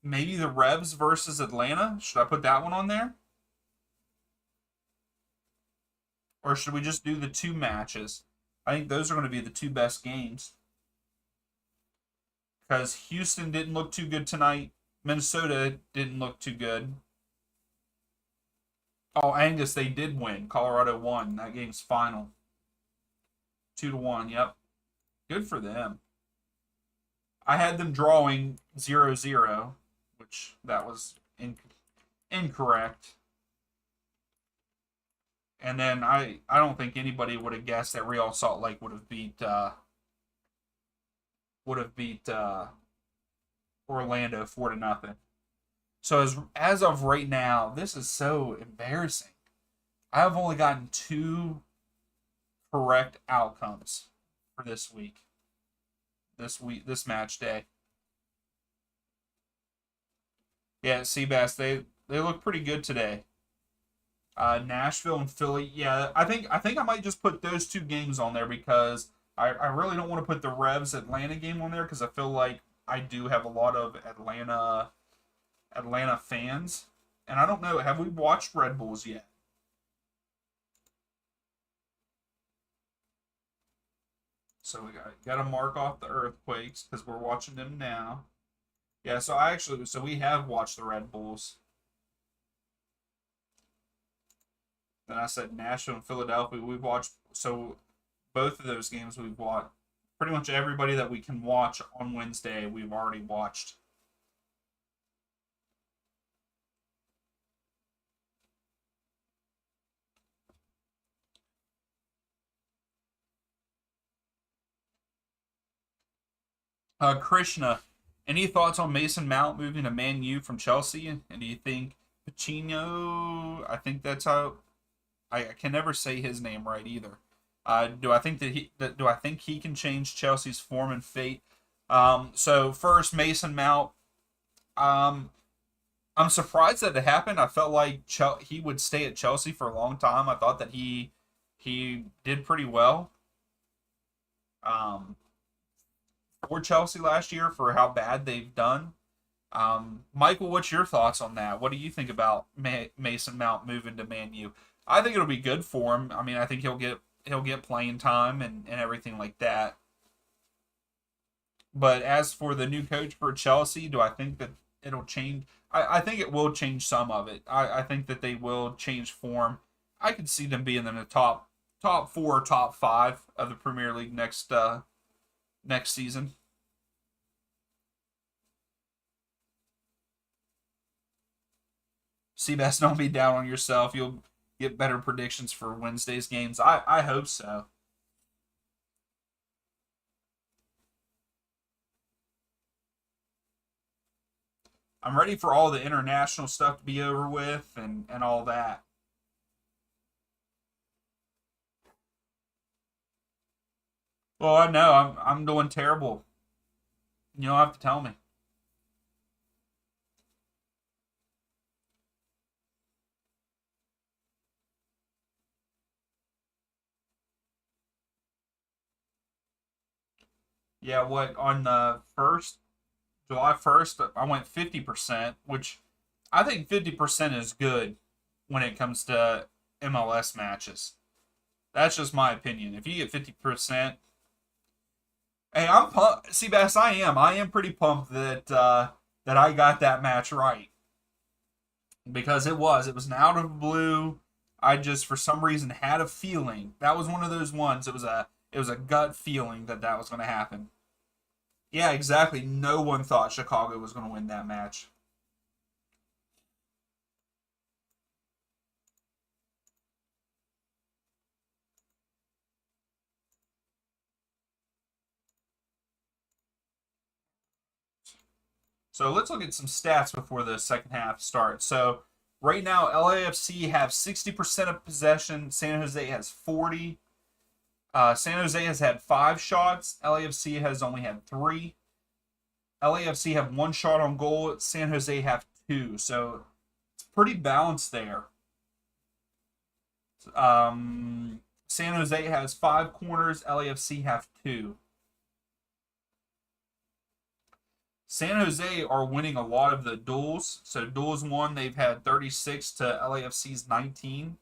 Maybe the Revs versus Atlanta. Should I put that one on there, or should we just do the two matches? I think those are going to be the two best games because Houston didn't look too good tonight. Minnesota didn't look too good. Oh, Angus, they did win. Colorado won. That game's final. 2-1. Yep. Good for them. I had them drawing 0-0, which that was incorrect. And then I don't think anybody would have guessed that Real Salt Lake would have beat Orlando 4-0. So as of right now, this is so embarrassing. I have only gotten two correct outcomes for this week. This match day. Yeah, Seabass, they look pretty good today. Nashville and Philly. Yeah, I think I might just put those two games on there because I really don't want to put the Revs Atlanta game on there because I feel like I do have a lot of Atlanta fans, and I don't know. Have we watched Red Bulls yet? So we got to mark off the Earthquakes because we're watching them now. Yeah, so we have watched the Red Bulls. Then I said Nashville and Philadelphia. We've watched both of those games we've watched. Pretty much everybody that we can watch on Wednesday, we've already watched. Krishna, any thoughts on Mason Mount moving to Man U from Chelsea? And do you think Pacino? I think that's how I can never say his name right either. Do I think he can change Chelsea's form and fate? So first, Mason Mount. Um, I'm surprised that it happened. I felt like he would stay at Chelsea for a long time. I thought that he did pretty well um, for Chelsea last year for how bad they've done. Michael, what's your thoughts on that? What do you think about Mason Mount moving to Man U? I think it'll be good for him. I mean, I think he'll get playing time and everything like that. But as for the new coach for Chelsea, do I think that it'll change? I think it will change some of it. I think that they will change form. I could see them being in the top four, top five of the Premier League next season. Seabass, don't be down on yourself. You'll get better predictions for Wednesday's games. I hope so. I'm ready for all the international stuff to be over with and all that. Well, I know I'm doing terrible. You don't have to tell me. Yeah, what on the first July 1st, I went 50%, which I think 50% is good when it comes to MLS matches. That's just my opinion. If you get 50%, hey, I'm pumped. See, Bass, I am pretty pumped that I got that match right because it was an out of the blue. I just for some reason had a feeling that was one of those ones. It was a gut feeling that was going to happen. Yeah, exactly. No one thought Chicago was going to win that match. So let's look at some stats before the second half starts. So right now, LAFC have 60% of possession. San Jose has 40. San Jose has had 5 shots. LAFC has only had 3. LAFC have 1 shot on goal. San Jose have 2. So it's pretty balanced there. San Jose has 5 corners. LAFC have 2. San Jose are winning a lot of the duels. So duels won, they've had 36 to LAFC's 19.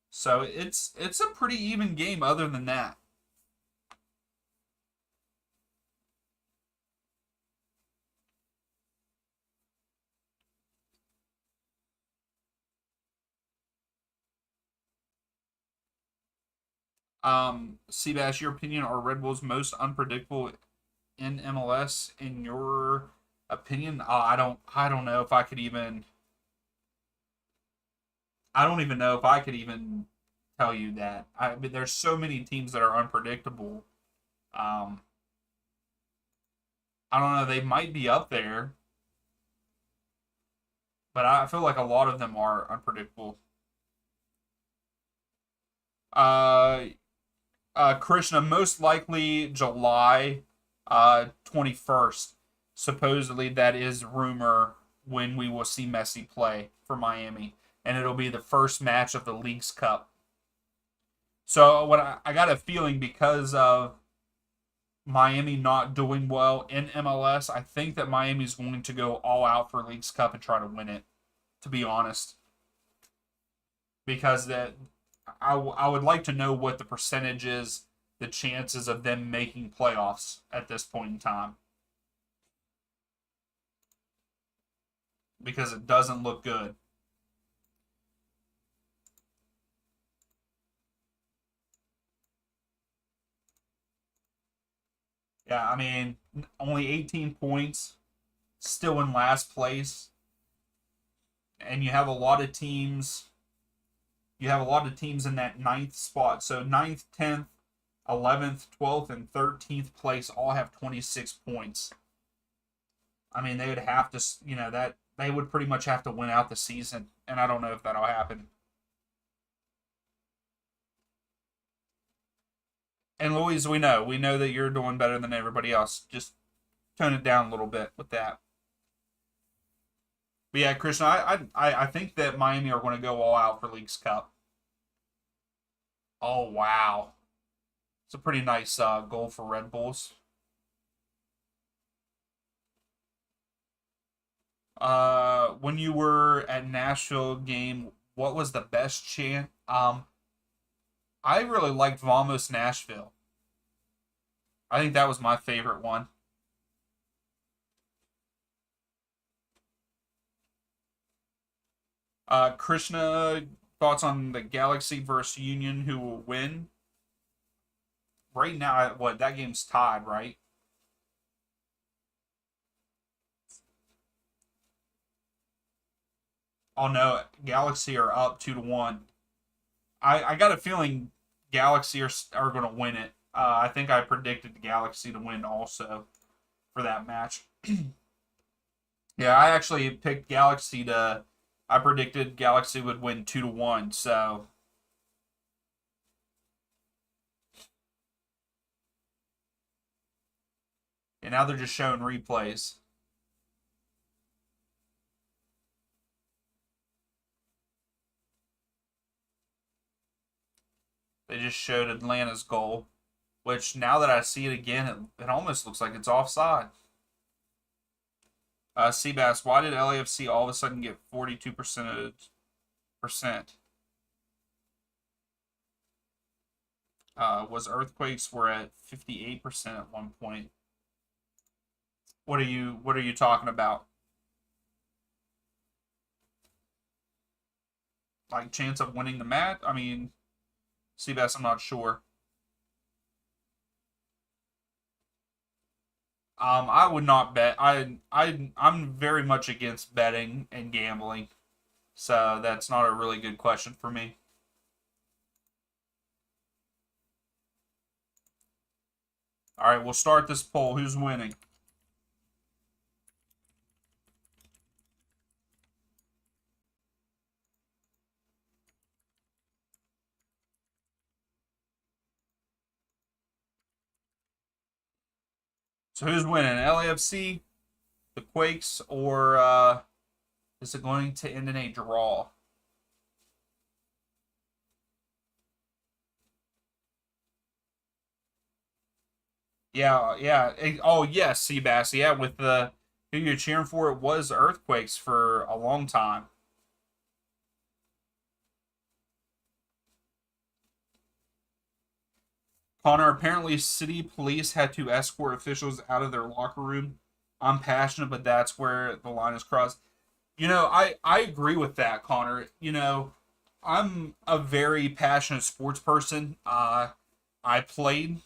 So it's a pretty even game other than that. Seabass, your opinion, are Red Bulls most unpredictable in MLS? In your opinion, I don't know if I could even. I don't even know if I could even tell you that. I mean, there's so many teams that are unpredictable. Um, I don't know. They might be up there, but I feel like a lot of them are unpredictable. Uh, Krishna, most likely July 21st. Supposedly, that is rumor when we will see Messi play for Miami. And it'll be the first match of the Leagues Cup. So, what I got a feeling because of Miami not doing well in MLS, I think that Miami's going to go all out for Leagues Cup and try to win it, to be honest. Because I would like to know what the percentage is, the chances of them making playoffs at this point in time. Because it doesn't look good. Yeah, I mean, only 18 points, still in last place, and you have a lot of teams. You have a lot of teams in that ninth spot. So ninth, 10th, 11th, 12th, and 13th place all have 26 points. I mean, they would have to, that they would pretty much have to win out the season, and I don't know if that'll happen. And Louise, we know that you're doing better than everybody else. Just tone it down a little bit with that. But yeah, Krishna, I think that Miami are going to go all out for Leagues Cup. Oh wow, it's a pretty nice goal for Red Bulls. When you were at Nashville game, what was the best chant? I really liked Vamos Nashville. I think that was my favorite one. Krishna, thoughts on the Galaxy versus Union, who will win? Right now, what, that game's tied, right? Oh no, Galaxy are up 2-1. I got a feeling Galaxy are going to win it. I think I predicted the Galaxy to win also for that match. Yeah, I actually picked Galaxy to. I predicted Galaxy would win 2-1. So, and now they're just showing replays. They just showed Atlanta's goal, which now that I see it again, it almost looks like it's offside. Seabass, why did LAFC all of a sudden get 42%? Was earthquakes were at 58% at one point. What are you talking about? Like chance of winning the match? I mean, Seabass, I'm not sure. I would not bet. I'm very much against betting and gambling, so that's not a really good question for me. All right, we'll start this poll. Who's winning? So who's winning? LAFC, the Quakes, or is it going to end in a draw? Yeah, yeah. Oh, yes, Seabass. Yeah, with the who you're cheering for, it was Earthquakes for a long time. Connor, apparently city police had to escort officials out of their locker room. I'm passionate, but that's where the line is crossed. I agree with that, Connor. I'm a very passionate sports person. I played.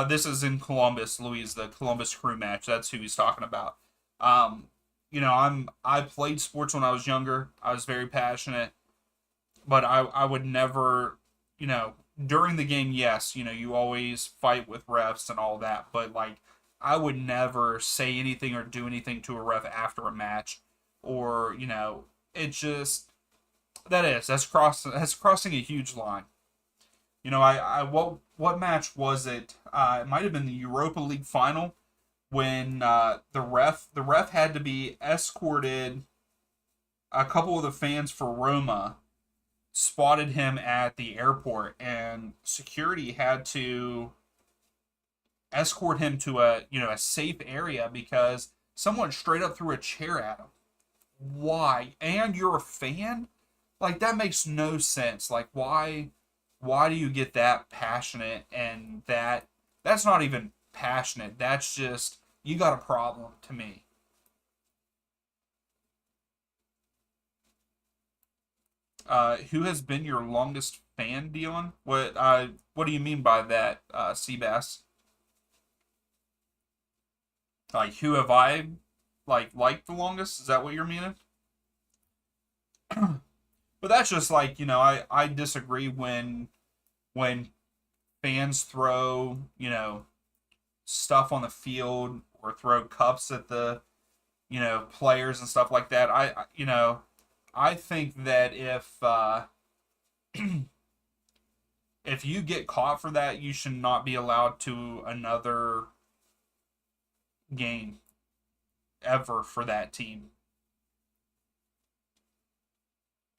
This is in Columbus, Louise, the Columbus Crew match. That's who he's talking about. Um, I played sports when I was younger. I was very passionate, but I would never, you know, during the game, yes, you always fight with refs and all that, but like I would never say anything or do anything to a ref after a match, or it just that's crossing a huge line. I what match was it? It might have been the Europa League final when the ref had to be escorted. A couple of the fans for Roma spotted him at the airport, and security had to escort him to a safe area because someone straight up threw a chair at him. Why? And you're a fan? Like, that makes no sense. Like, why do you get that passionate? And that's not even passionate. That's just, you got a problem to me. Who has been your longest fan, Dion? What do you mean by that, Seabass? Like, who have I liked the longest? Is that what you're meaning? But that's just like, I disagree when fans throw, stuff on the field or throw cups at the, players and stuff like that. I think that if you get caught for that, you should not be allowed to another game ever for that team,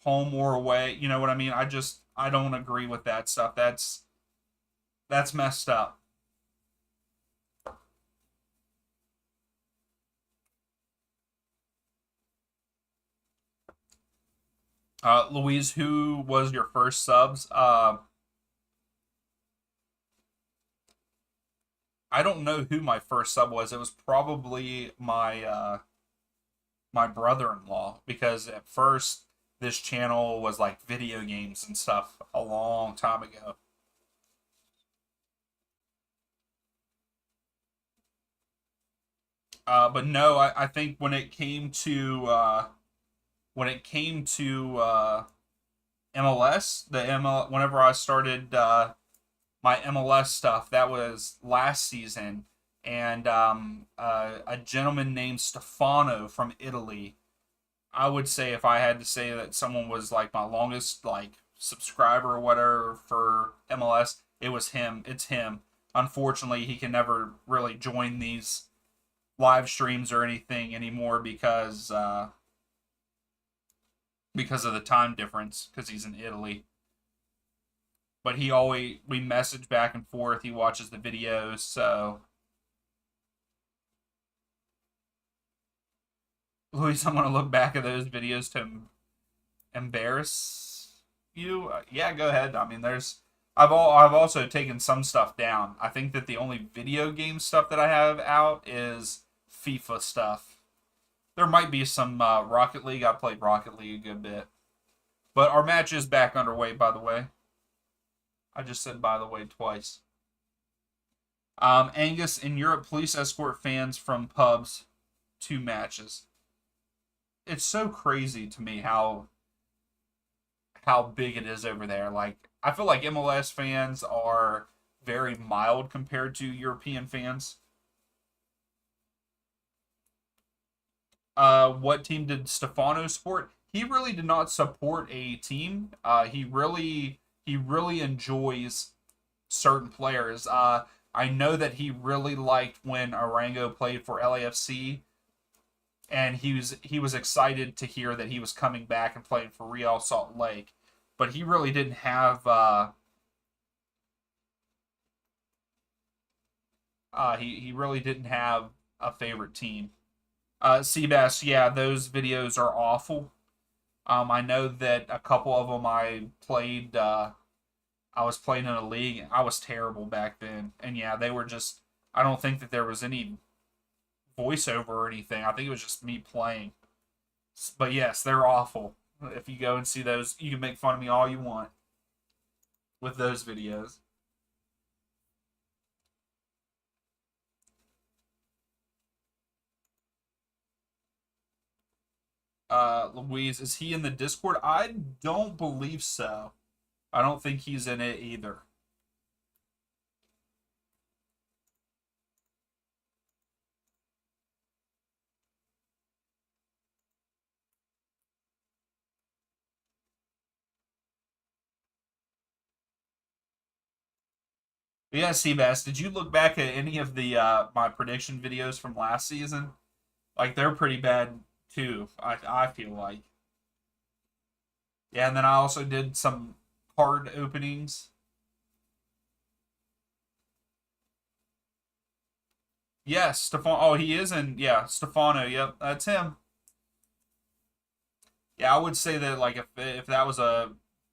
home or away. You know what I mean? I don't agree with that stuff. That's messed up. Louise, who was your first subs? I don't know who my first sub was. It was probably my brother-in-law, because at first this channel was like video games and stuff a long time ago. But no, I think when it came to MLS, the ML, whenever I started my MLS stuff, that was last season, and a gentleman named Stefano from Italy. I would say, if I had to say that someone was like my longest subscriber or whatever for MLS, it was him. It's him. Unfortunately, he can never really join these live streams or anything anymore because of the time difference, because he's in Italy. But we message back and forth. He watches the videos, so Luis, I'm gonna look back at those videos to embarrass you. Yeah, go ahead. I mean, I've also taken some stuff down. I think that the only video game stuff that I have out is FIFA stuff. There might be some Rocket League. I played Rocket League a good bit. But our match is back underway, by the way. I just said by the way twice. Angus, in Europe, police escort fans from pubs to matches. It's so crazy to me how big it is over there. Like, I feel like MLS fans are very mild compared to European fans. What team did Stefano support? He really did not support a team. He really enjoys certain players. I know that he really liked when Arango played for LAFC, and he was excited to hear that he was coming back and playing for Real Salt Lake. But he really didn't have he really didn't have a favorite team. Seabass, yeah, those videos are awful. I know that a couple of them I played. I was playing in a league. I was terrible back then, and yeah, they were just. I don't think that there was any voiceover or anything. I think it was just me playing. But yes, they're awful. If you go and see those, you can make fun of me all you want with those videos. Louise, is he in the Discord? I don't believe so. I don't think he's in it either. But yeah, Seabass, did you look back at any of the my prediction videos from last season? Like they're pretty bad too. I feel like. Yeah, and then I also did some card openings. Yes, Stefan. Oh, he is in. Yeah, Stefano. Yep, that's him. Yeah, I would say that like if that was a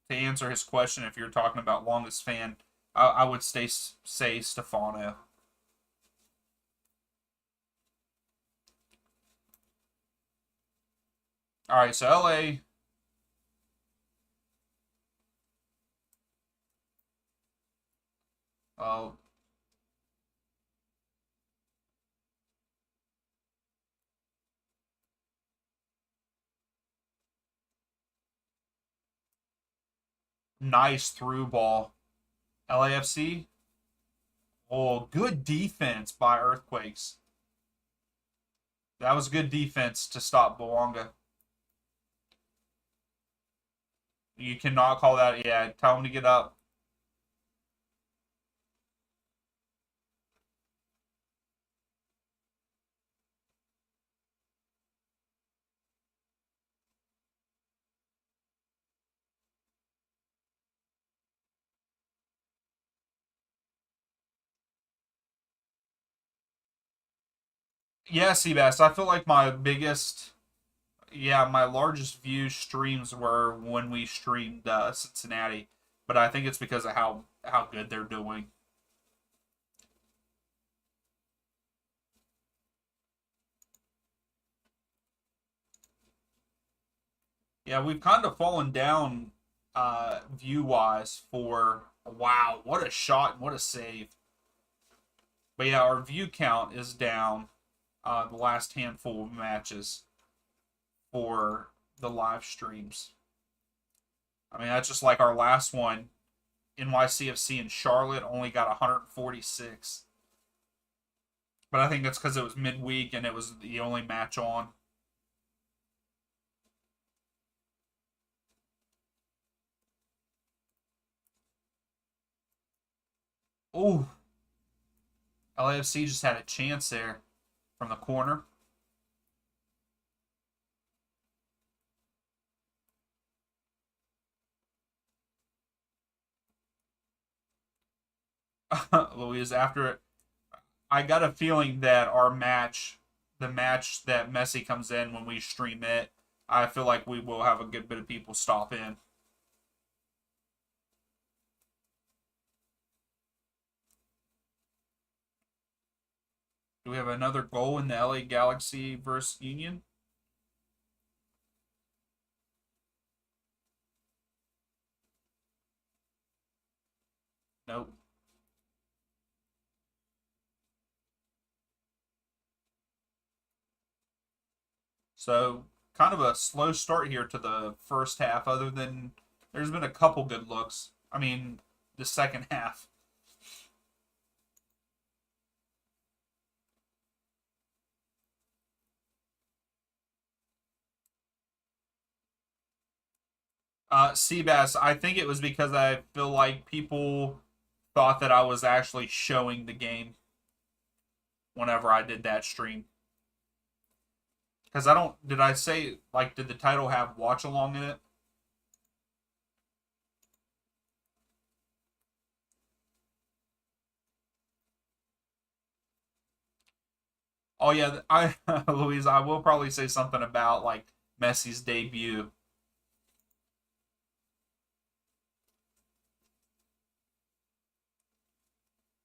to answer his question, if you're talking about longest fan, I would say Stefano. All right, so LA. Uh, nice through ball. LAFC. Oh, good defense by Earthquakes. That was good defense to stop Boanga. You cannot call that. Yeah, tell him to get up. Yeah, Seabass. I feel like my largest view streams were when we streamed Cincinnati, but I think it's because of how good they're doing. Yeah, we've kind of fallen down view wise for wow, what a shot and what a save. But yeah, our view count is down the last handful of matches for the live streams. I mean, that's just like our last one, NYCFC in Charlotte only got 146. But I think that's because it was midweek and it was the only match on. Ooh, LAFC just had a chance there from the corner. Louise, after it, I got a feeling that the match that Messi comes in when we stream it, I feel like we will have a good bit of people stop in. Do we have another goal in the LA Galaxy versus Union? Nope. So kind of a slow start here to the first half, other than there's been a couple good looks. I mean, the second half. Seabass, I think it was because I feel like people thought that I was actually showing the game whenever I did that stream. Because I don't, did I say, like, did the title have Watchalong in it? Oh, yeah, Louise, I will probably say something about, like, Messi's debut.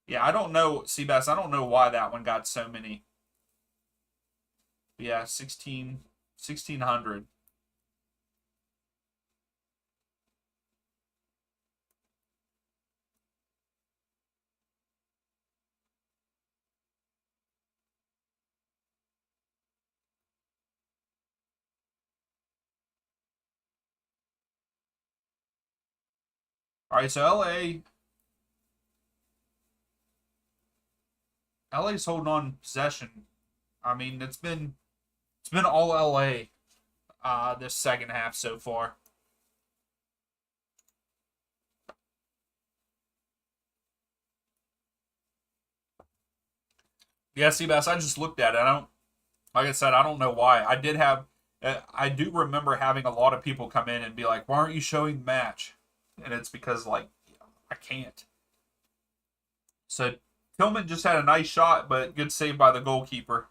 Yeah, I don't know, Seabass, I don't know why that one got so many. Yeah, 1600. All right, so LA's holding on possession. I mean, it's been all LA this second half so far. Yeah, Seabass, I just looked at it. I don't, like I said, I don't know why. I do remember having a lot of people come in and be like, "Why aren't you showing the match?" And it's because like I can't. So Tillman just had a nice shot, but good save by the goalkeeper.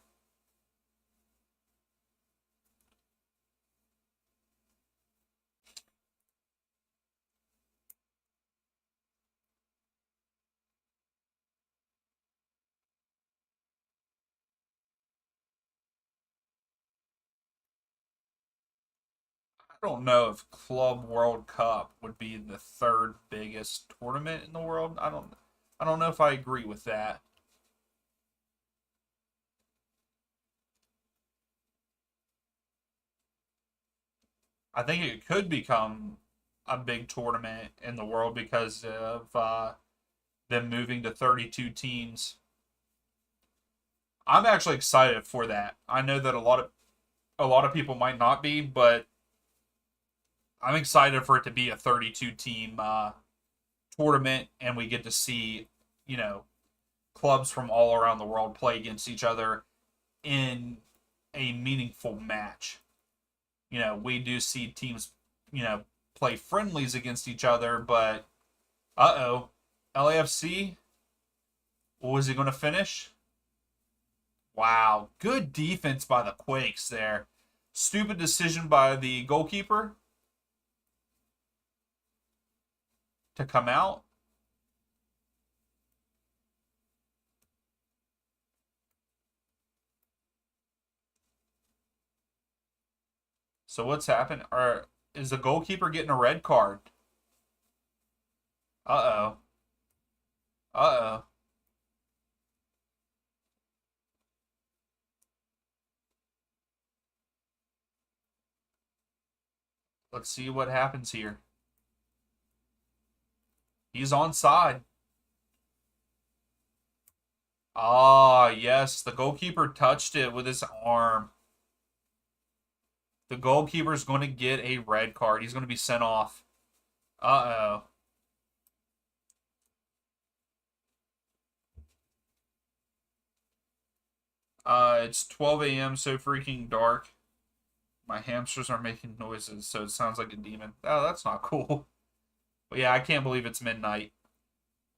I don't know if Club World Cup would be the third biggest tournament in the world. I don't know if I agree with that. I think it could become a big tournament in the world because of them moving to 32 teams. I'm actually excited for that. I know that a lot of people might not be, but I'm excited for it to be a 32 team tournament, and we get to see, you know, clubs from all around the world play against each other in a meaningful match. We do see teams, play friendlies against each other, but LAFC, what was he going to finish? Wow, good defense by the Quakes there. Stupid decision by the goalkeeper to come out. So what's happened? Is the goalkeeper getting a red card? Uh oh. Uh oh. Let's see what happens here. He's onside. Ah, yes, the goalkeeper touched it with his arm. The goalkeeper's going to get a red card. He's going to be sent off. Uh oh. It's 12 a.m., so freaking dark. My hamsters are making noises, so it sounds like a demon. Oh, that's not cool. But yeah, I can't believe it's midnight.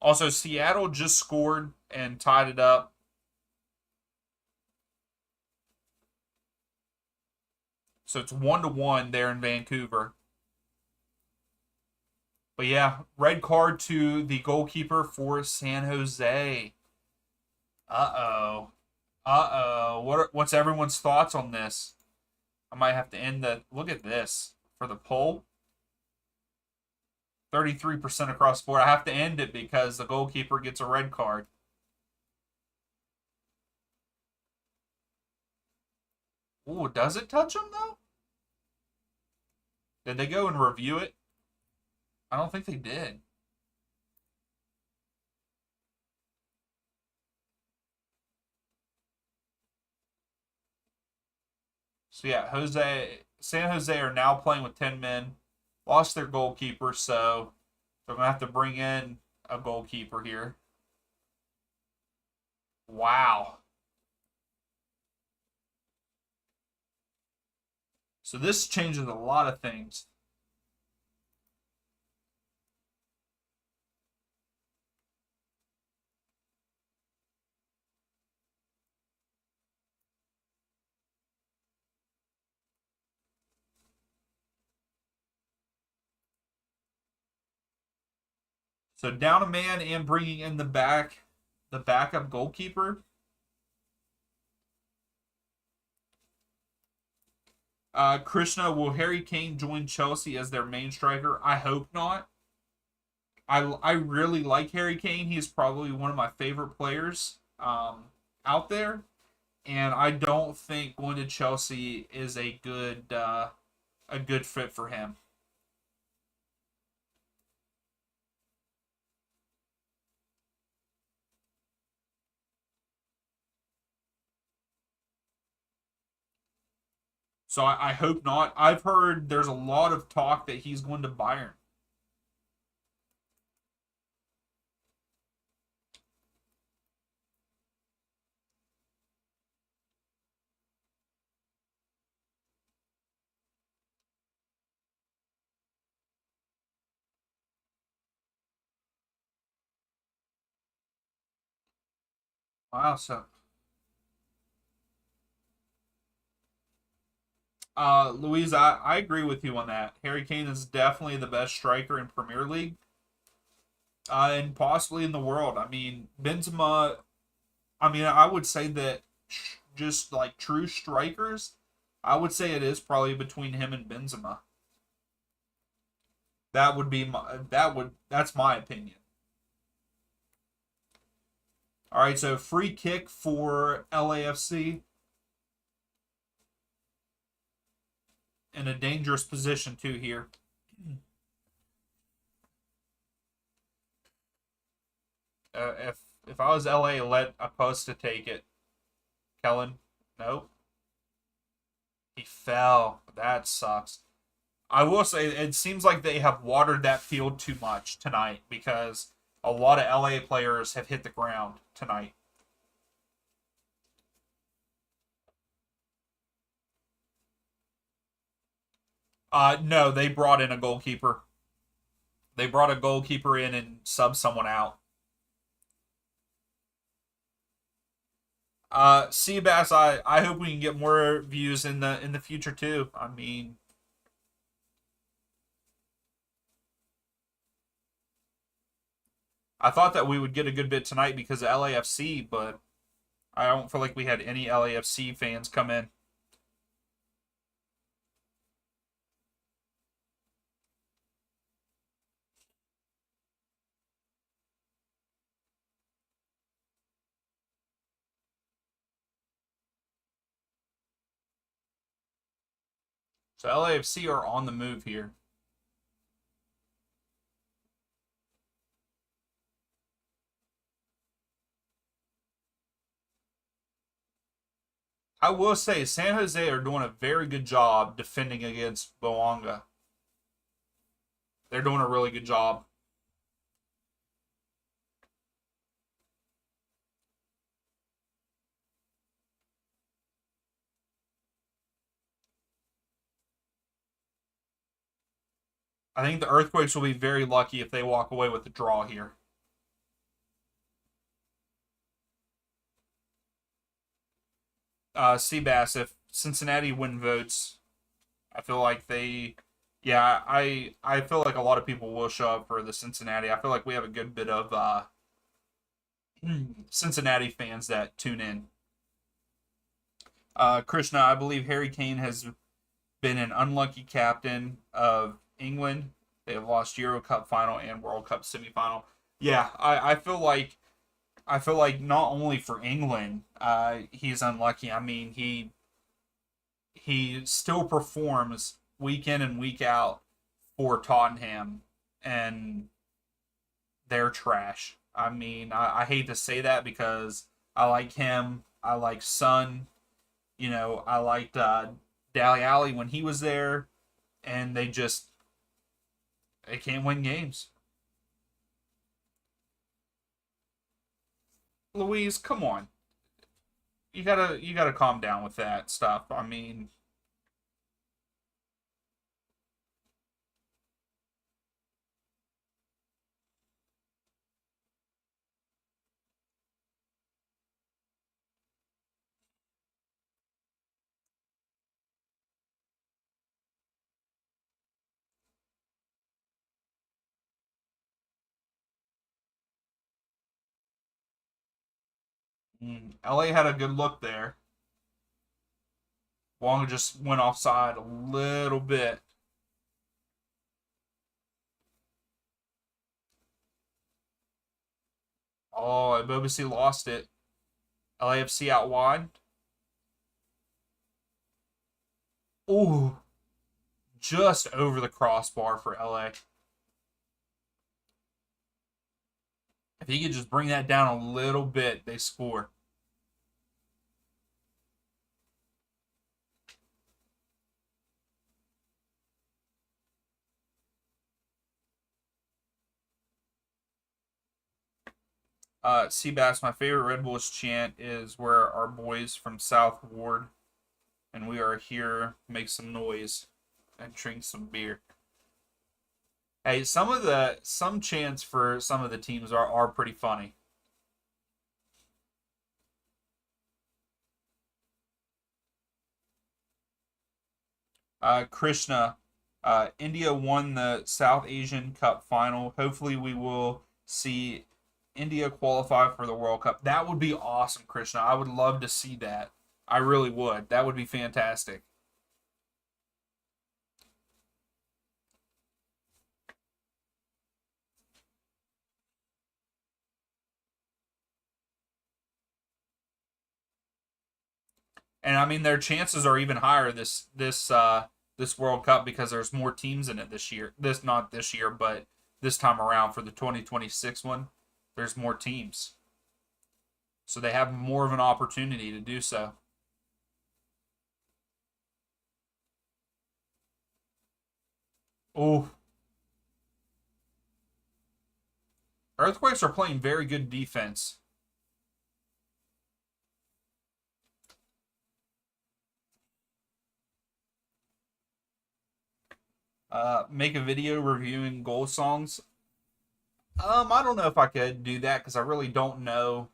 Also, Seattle just scored and tied it up. So it's 1-1 there in Vancouver. But yeah, red card to the goalkeeper for San Jose. Uh-oh. Uh-oh. What's everyone's thoughts on this? I might have to end the... Look at this. For the poll. 33% across the board. I have to end it because the goalkeeper gets a red card. Ooh, does it touch him, though? Did they go and review it? I don't think they did. So yeah, San Jose are now playing with 10 men. Lost their goalkeeper, so they're going to have to bring in a goalkeeper here. Wow. So this changes a lot of things. So down a man and bringing in the backup goalkeeper. Krishna, will Harry Kane join Chelsea as their main striker? I hope not. I really like Harry Kane. He's probably one of my favorite players out there, and I don't think going to Chelsea is a good fit for him. So I hope not. I've heard there's a lot of talk that he's going to Bayern. Wow, so Louise, I agree with you on that. Harry Kane is definitely the best striker in Premier League, and possibly in the world. I mean, Benzema. I mean, I would say that just like true strikers, I would say it is probably between him and Benzema. That would be that's my opinion. All right, so free kick for LAFC in a dangerous position too here. If I was LA, let a post to take it. Kellen, nope, he fell. That sucks. I will say it seems like they have watered that field too much tonight because a lot of LA players have hit the ground tonight. No, they brought in a goalkeeper. They brought a goalkeeper in and subbed someone out. Seabass, I hope we can get more views in the future too. I mean, I thought that we would get a good bit tonight because of LAFC, but I don't feel like we had any LAFC fans come in. So LAFC are on the move here. I will say San Jose are doing a very good job defending against Boanga. They're doing a really good job. I think the Earthquakes will be very lucky if they walk away with the draw here. Seabass, if Cincinnati win votes, I feel like they, yeah, I feel like a lot of people will show up for the Cincinnati. I feel like we have a good bit of Cincinnati fans that tune in. Krishna, I believe Harry Kane has been an unlucky captain of England. They have lost Euro Cup final and World Cup semifinal. Yeah, I feel like not only for England, he's unlucky. I mean, he still performs week in and week out for Tottenham, and they're trash. I mean, I hate to say that because I like him. I like Son. You know, I liked Dali Alley when he was there, and they can't win games. Louise, come on, you gotta calm down with that stuff. I mean, LA had a good look there. Wong just went offside a little bit. Oh, Bobasi lost it. LAFC out wide. Ooh, just over the crossbar for LA. If he could just bring that down a little bit, they score. Seabass, my favorite Red Bulls chant is "We're our boys from South Ward, and we are here. Make some noise and drink some beer." Hey, some chants for some of the teams are pretty funny. Krishna, India won the South Asian Cup final. Hopefully, we will see India qualify for the World Cup. That would be awesome, Krishna. I would love to see that. I really would. That would be fantastic. And I mean, their chances are even higher this World Cup because there's more teams in it this year. This not this year, but this time around for the 2026 one, there's more teams, so they have more of an opportunity to do so. Oh, Earthquakes are playing very good defense. Make a video reviewing goal songs. I don't know if I could do that because I really don't know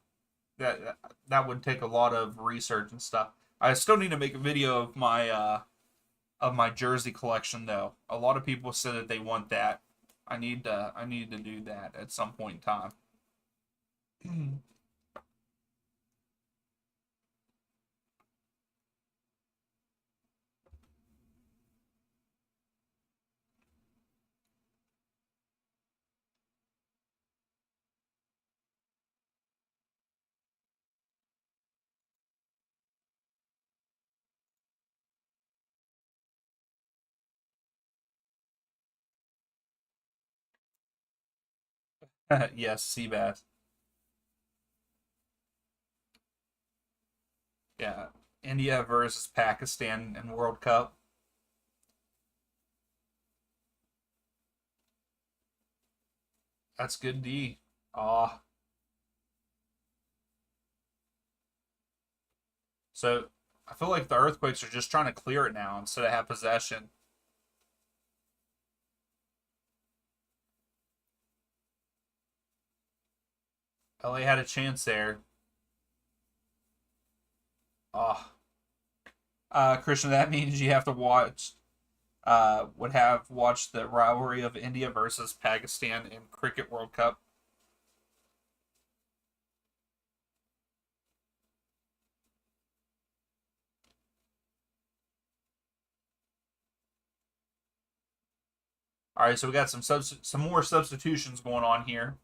that that would take a lot of research and stuff. I still need to make a video of my jersey collection though. A lot of people said that they want that. I need to do that at some point in time. Yes, Seabass. Yeah, India versus Pakistan in World Cup. That's good D. Ah, so I feel like the Earthquakes are just trying to clear it now instead of have possession. LA had a chance there. Ah, Christian, that means you have to watch. Would have watched the rivalry of India versus Pakistan in Cricket World Cup. All right, so we got some more substitutions going on here.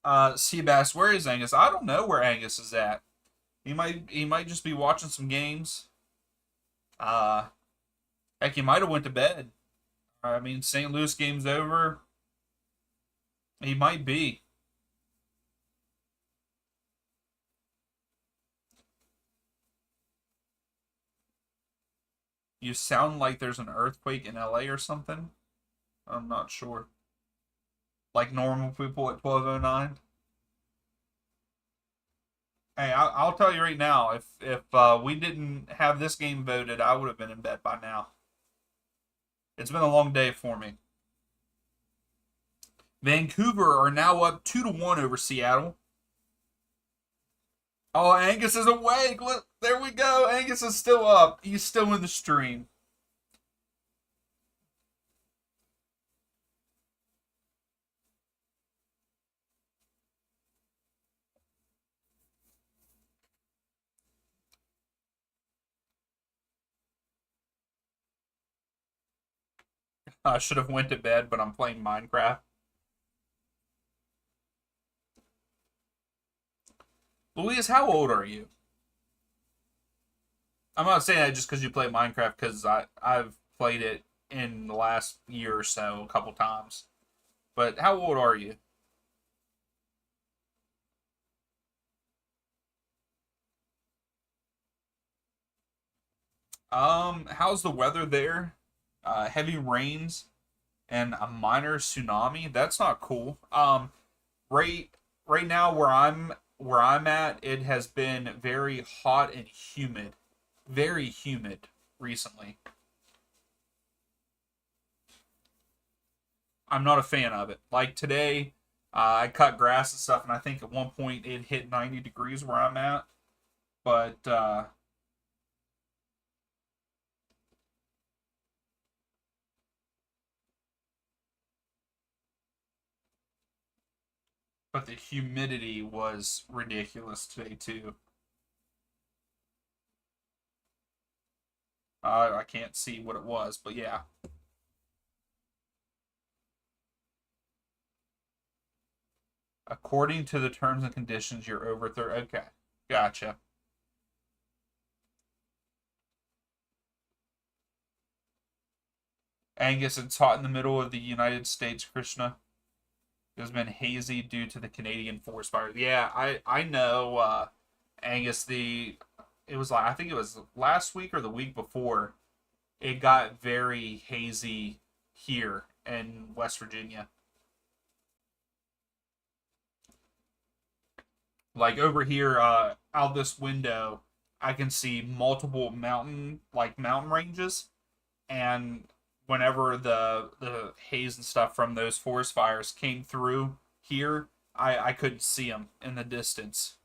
Seabass, where is Angus? I don't know where Angus is at. He might just be watching some games. Uh, Heck, he might have went to bed. I mean, St. Louis game's over. He might be. You sound like there's an earthquake in LA or something. I'm not sure. Like normal people at 12:09. Hey, I'll tell you right now. If we didn't have this game voted, I would have been in bed by now. It's been a long day for me. Vancouver are now up 2-1 over Seattle. Oh, Angus is awake. Look, there we go. Angus is still up. He's still in the stream. I should have went to bed, but I'm playing Minecraft. Louise, how old are you? I'm not saying that just because you play Minecraft, because I've played it in the last year or so a couple times. But how old are you? How's the weather there? Heavy rains and a minor tsunami. That's not cool. Right right now where I'm at, it has been very hot and humid, very humid recently. I'm not a fan of it. Like today, I cut grass and stuff, and I think at one point it hit 90 degrees where I'm at. But the humidity was ridiculous today too. I can't see what it was, but yeah. According to the terms and conditions, you're over 30. Okay, gotcha. Angus, it's hot in the middle of the United States, Krishna. It has been hazy due to the Canadian forest fires. Yeah, I know, Angus. It was like I think it was last week or the week before. It got very hazy here in West Virginia. Like over here, out this window, I can see multiple mountain ranges, and whenever the haze and stuff from those forest fires came through here, I couldn't see them in the distance,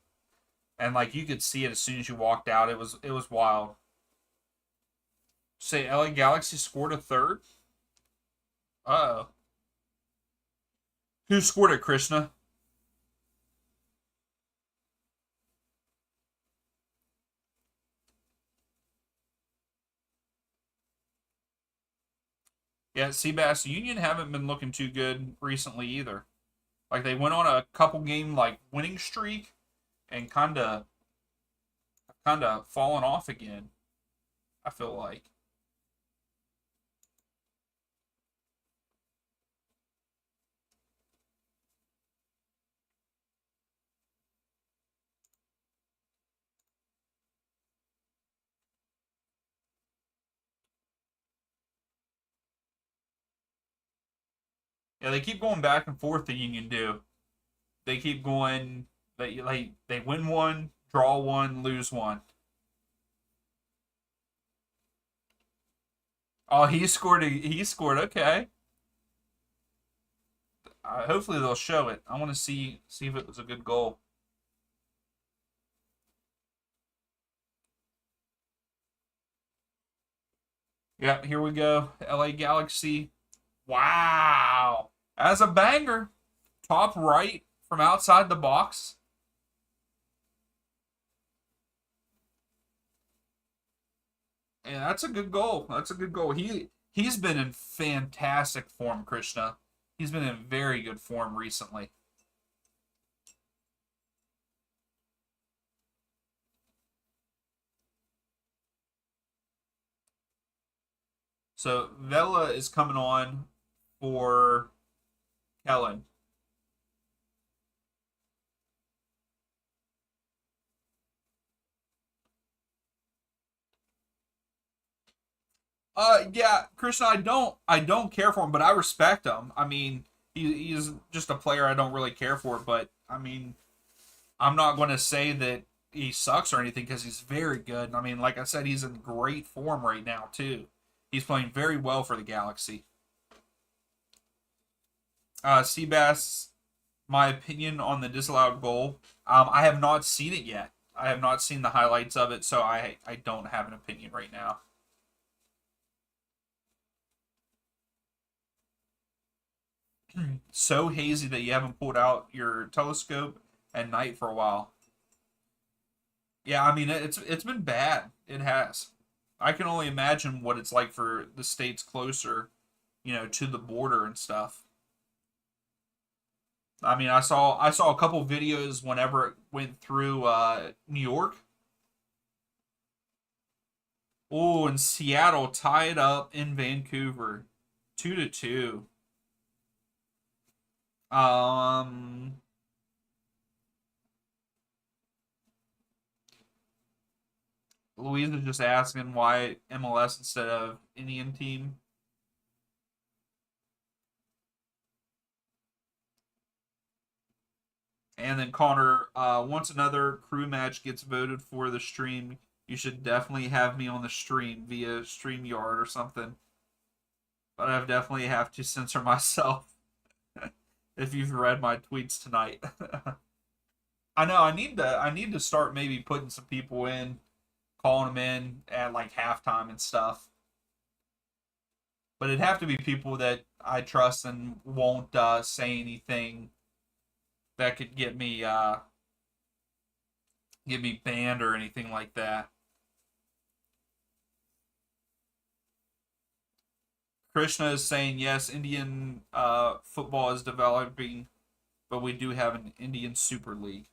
and like you could see it as soon as you walked out. It was wild. Say LA Galaxy scored a third. Uh oh, who scored it, Krishna? Yeah, Seabass Union haven't been looking too good recently either. Like they went on a couple game like winning streak and kind of fallen off again. I feel like. Yeah, they keep going back and forth. The Union do. They keep going. They win one, draw one, lose one. Oh, he scored. He scored. Okay. Hopefully they'll show it. I want to see if it was a good goal. Yep. Here we go. L.A. Galaxy. Wow. As a banger, top right from outside the box. And that's a good goal. That's a good goal. He's been in fantastic form, Krishna. He's been in very good form recently. So Vela is coming on for Kellen. Yeah, Krishna, I don't care for him, but I respect him. I mean, he's just a player I don't really care for, but I mean, I'm not going to say that he sucks or anything because he's very good. I mean, like I said, he's in great form right now too. He's playing very well for the Galaxy. Seabass, my opinion on the disallowed goal. I have not seen it yet. I have not seen the highlights of it, so I don't have an opinion right now. So hazy that you haven't pulled out your telescope at night for a while. Yeah, I mean it's been bad. It has. I can only imagine what it's like for the states closer, to the border and stuff. I mean, I saw a couple videos whenever it went through New York. Oh, and Seattle tied up in Vancouver, 2-2. Um, Louise is just asking why MLS instead of Indian team. And then Connor, once another crew match gets voted for the stream, you should definitely have me on the stream via StreamYard or something. But I definitely have to censor myself if you've read my tweets tonight. I know I need to start maybe putting some people in, calling them in at like halftime and stuff. But it'd have to be people that I trust and won't say anything that could get me banned or anything like that. Krishna is saying yes, Indian football is developing, but we do have an Indian Super League.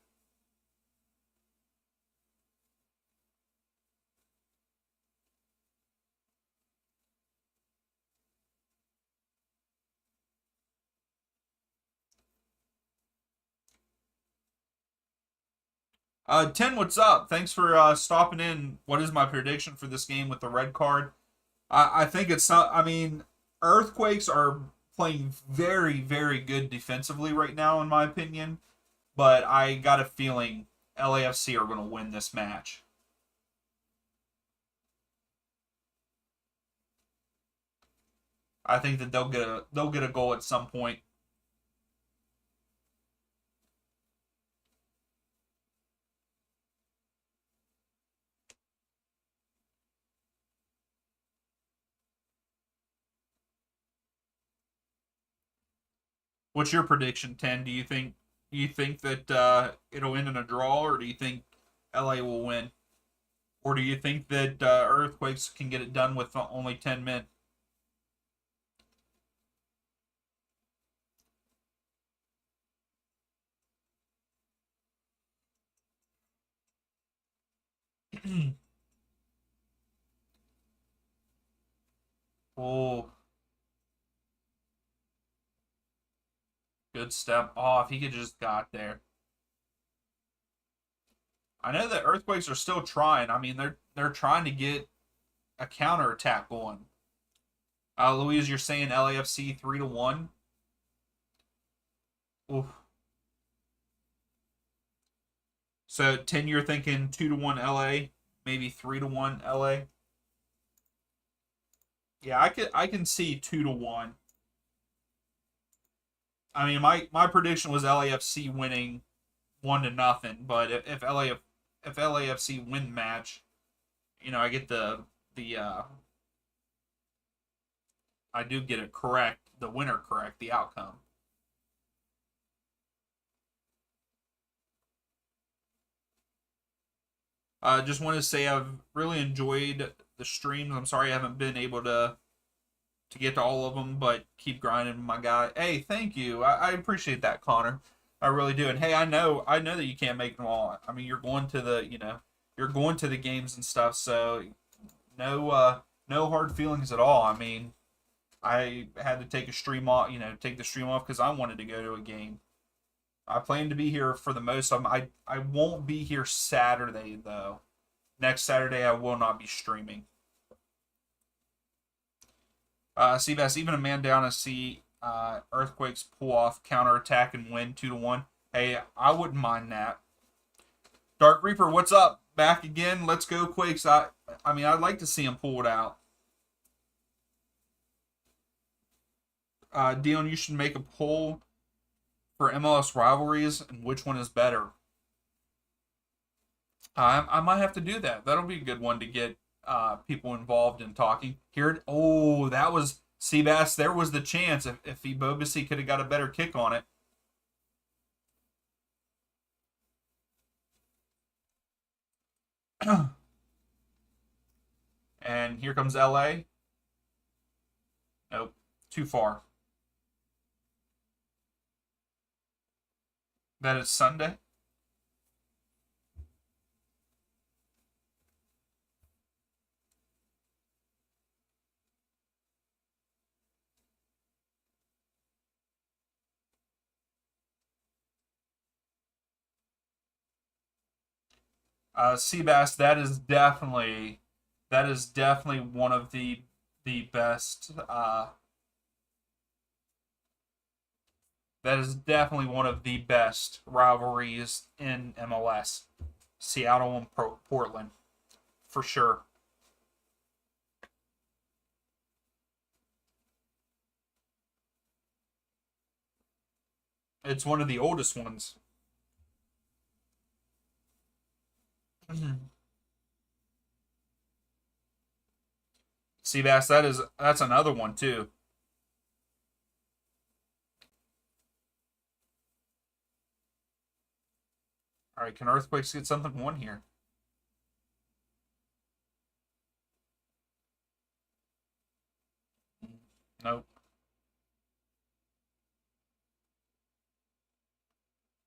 Ten, what's up? Thanks for stopping in. What is my prediction for this game with the red card? I think it's not. I mean, Earthquakes are playing very, very good defensively right now, in my opinion. But I got a feeling LAFC are going to win this match. I think that they'll get a goal at some point. What's your prediction, 10? Do you think that it'll end in a draw, or do you think LA will win, or do you think that Earthquakes can get it done with only 10 men? Oh, good step off. He could just got there. I know that Earthquakes are still trying. I mean, they're trying to get a counter attack going. Louise, you're saying LAFC 3-1. Oof. So 10, you're thinking 2-1 LA, maybe 3-1 LA. Yeah, I can see 2-1. I mean, my prediction was LAFC winning 1-0, but if LAFC win the match, I get the I do get it correct, the winner correct, the outcome. Just want to say I've really enjoyed the streams. I'm sorry I haven't been able to get to all of them, but keep grinding, my guy. Hey, thank you. I appreciate that, Connor. I really do. And hey, I know that you can't make them all. I mean, you're going to the games and stuff, so no hard feelings at all. I mean, I had to take a stream off, take the stream off because I wanted to go to a game. I plan to be here for the most of them. I won't be here Saturday though. Next Saturday I will not be streaming. Seabass, even a man down to see Earthquakes pull off counterattack and win 2-1. Hey, I wouldn't mind that. Dark Reaper, what's up? Back again. Let's go, Quakes. I mean, I'd like to see him pull it out. Dion, you should make a poll for MLS rivalries and which one is better. I might have to do that. That'll be a good one to get people involved in talking. Here, oh, that was Seabass. There was the chance if Ebobisi could have got a better kick on it. And here comes LA. Nope, too far. That is Sunday. Seabass, that is definitely one of the best That is definitely one of the best rivalries in MLS. Seattle and Portland, for sure. It's one of the oldest ones. Seabass, that's another one too. All right, can Earthquakes get something won here? Nope.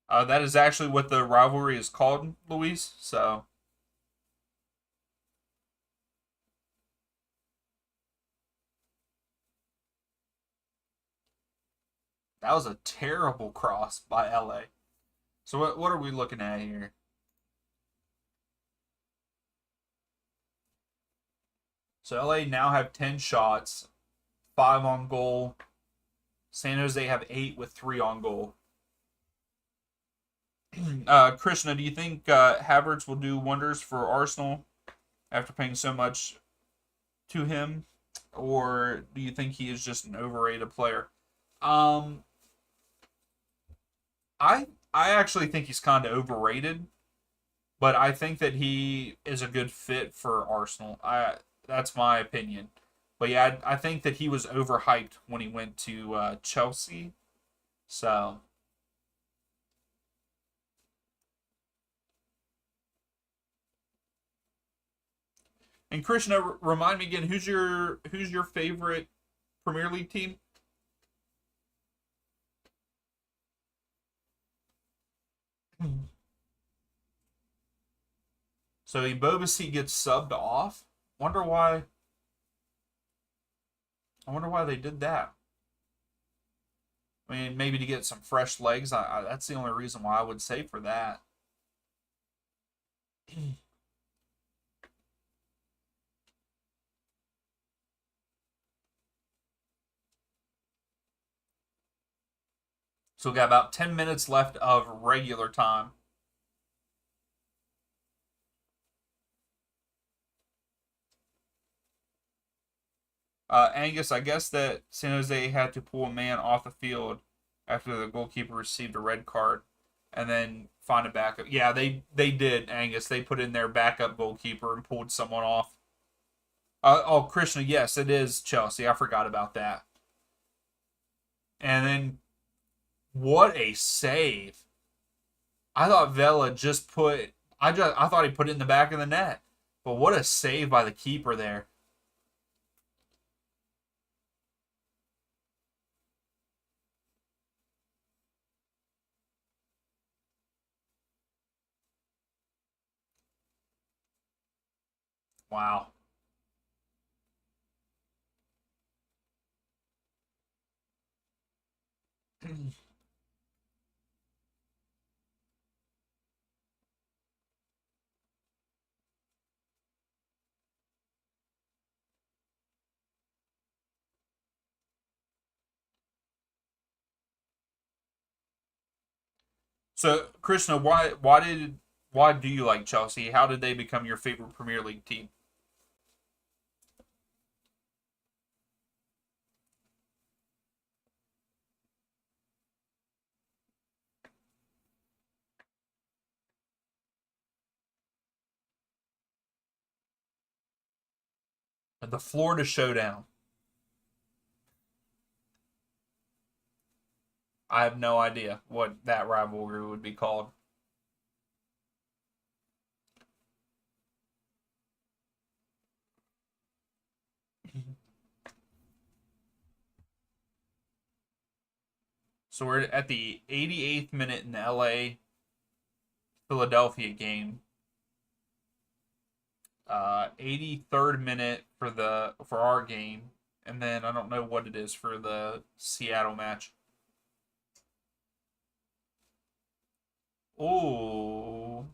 That is actually what the rivalry is called, Luis. So that was a terrible cross by LA. So what are we looking at here? So LA now have 10 shots, 5 on goal. San Jose have 8 with 3 on goal. Krishna, do you think Havertz will do wonders for Arsenal after paying so much to him, or do you think he is just an overrated player? Um, I actually think he's kind of overrated, but I think that he is a good fit for Arsenal. That's my opinion. But yeah, I think that he was overhyped when he went to Chelsea. So, and Krishna, remind me again, who's your favorite Premier League team? So Ibobasi gets subbed off. Wonder why? I wonder why they did that. I mean, maybe to get some fresh legs. That's the only reason why I would say for that. So we got about 10 minutes left of regular time. Angus, I guess that San Jose had to pull a man off the field after the goalkeeper received a red card, and then find a backup. Yeah, they did, Angus. They put in their backup goalkeeper and pulled someone off. Oh, Krishna, yes, it is Chelsea. I forgot about that. And then what a save! I thought Vela just put. I thought he put it in the back of the net, but what a save by the keeper there. Wow. So, Krishna, why do you like Chelsea? How did they become your favorite Premier League team? The Florida Showdown. I have no idea what that rivalry would be called. So we're at the 88th minute in the LA Philadelphia game. 83rd minute for our game, and then I don't know what it is for the Seattle match. Oh,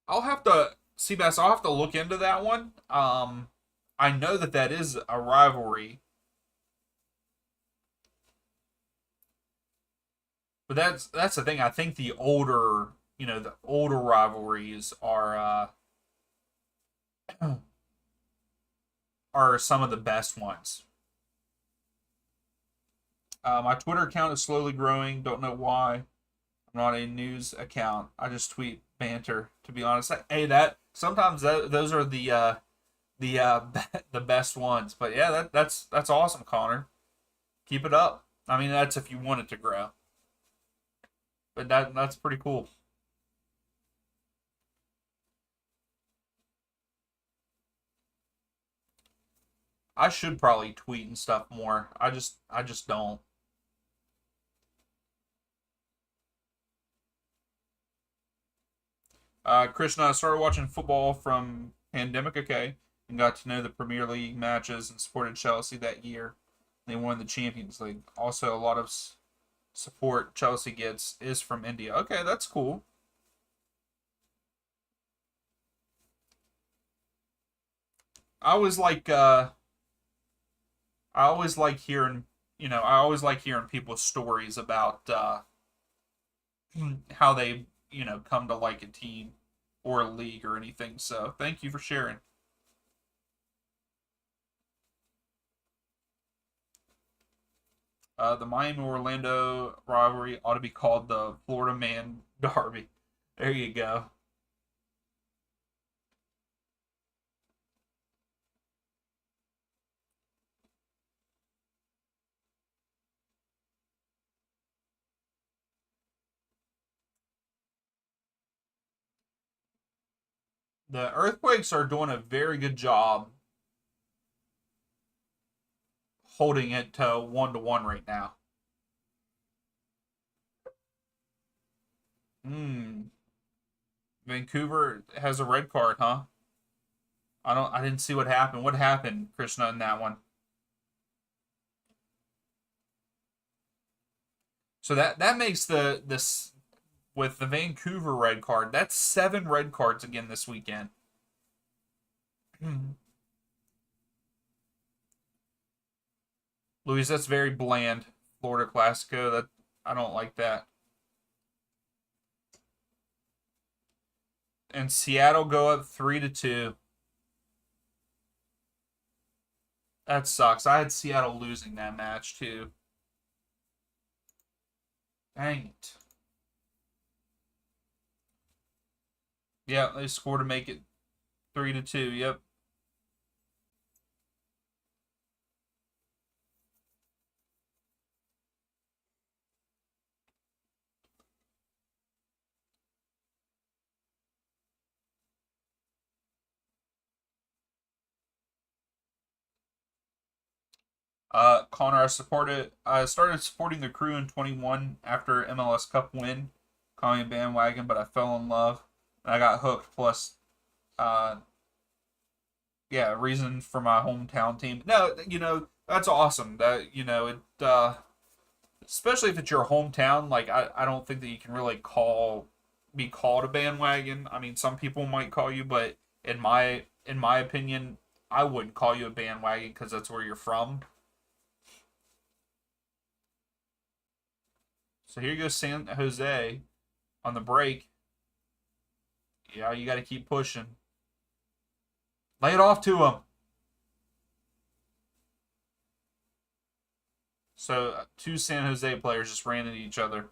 I'll have to. Seabass, I'll have to look into that one. I know that that is a rivalry, but that's the thing. I think the older rivalries are some of the best ones. My Twitter account is slowly growing. Don't know why. I'm not a news account. I just tweet banter. To be honest, hey, that sometimes those are the the best ones. But yeah, that's awesome, Connor. Keep it up. I mean, that's if you want it to grow. But that's pretty cool. I should probably tweet and stuff more. I just don't. Krishna, I started watching football from pandemic, okay, and got to know the Premier League matches and supported Chelsea that year. They won the Champions League. Also, a lot of support Chelsea gets is from India. Okay, that's cool. I always like uh, I always like hearing I always like hearing people's stories about how they come to like a team or a league or anything. So thank you for sharing. The Miami Orlando rivalry ought to be called the Florida Man Derby. There you go. The Earthquakes are doing a very good job holding it to 1-1 right now. Hmm. Vancouver has a red card, huh? I didn't see what happened. What happened, Krishna, in that one? So that makes the this with the Vancouver red card. That's 7 red cards again this weekend. Luis, that's very bland. Florida Classico. That I don't like that. And Seattle go up 3-2. That sucks. I had Seattle losing that match too. Dang it. Yeah, they scored to make it 3-2. Yep. Connor, I started supporting the crew in 21 after MLS Cup win, calling a bandwagon, but I fell in love and I got hooked. Plus, uh, yeah, reason for my hometown team. No, that's awesome. That especially if it's your hometown. Like I don't think that you can really be called a bandwagon. I mean, some people might call you, but in my opinion, I wouldn't call you a bandwagon because that's where you're from. So here goes San Jose on the break. Yeah, you got to keep pushing. Lay it off to him. So two San Jose players just ran into each other.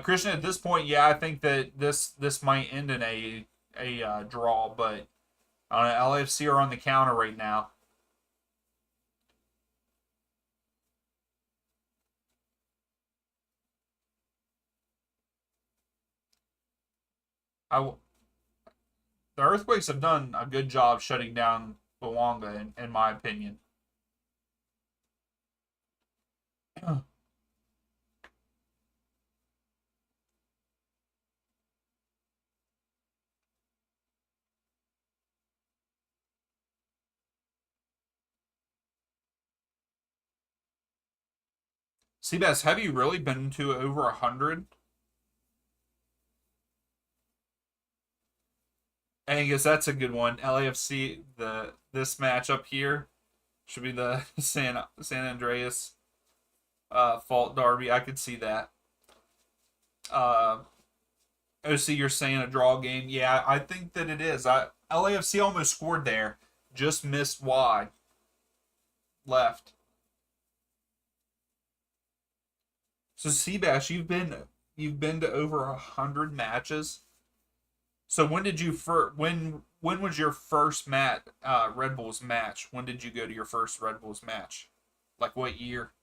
Christian, at this point, yeah, I think that this might end in a draw, but LAFC are on the counter right now. I The Earthquakes have done a good job shutting down Luanga, in my opinion. Seabass, have you really been to over 100? I guess that's a good one. LAFC, this matchup here should be the San Andreas fault derby. I could see that. Uh, OC, you're saying a draw game. Yeah, I think that it is. LAFC almost scored there, just missed wide left. So Seabass, you've been to over 100 matches. So when did you when was your first Red Bulls match? When did you go to your first Red Bulls match? Like what year?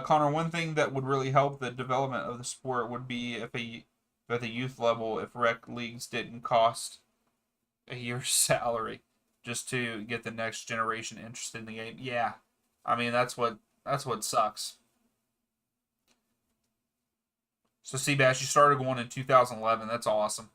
Connor, one thing that would really help the development of the sport would be if at the youth level, if rec leagues didn't cost a year's salary just to get the next generation interested in the game. Yeah, I mean that's what sucks. So Seabass, you started going in 2011. That's awesome.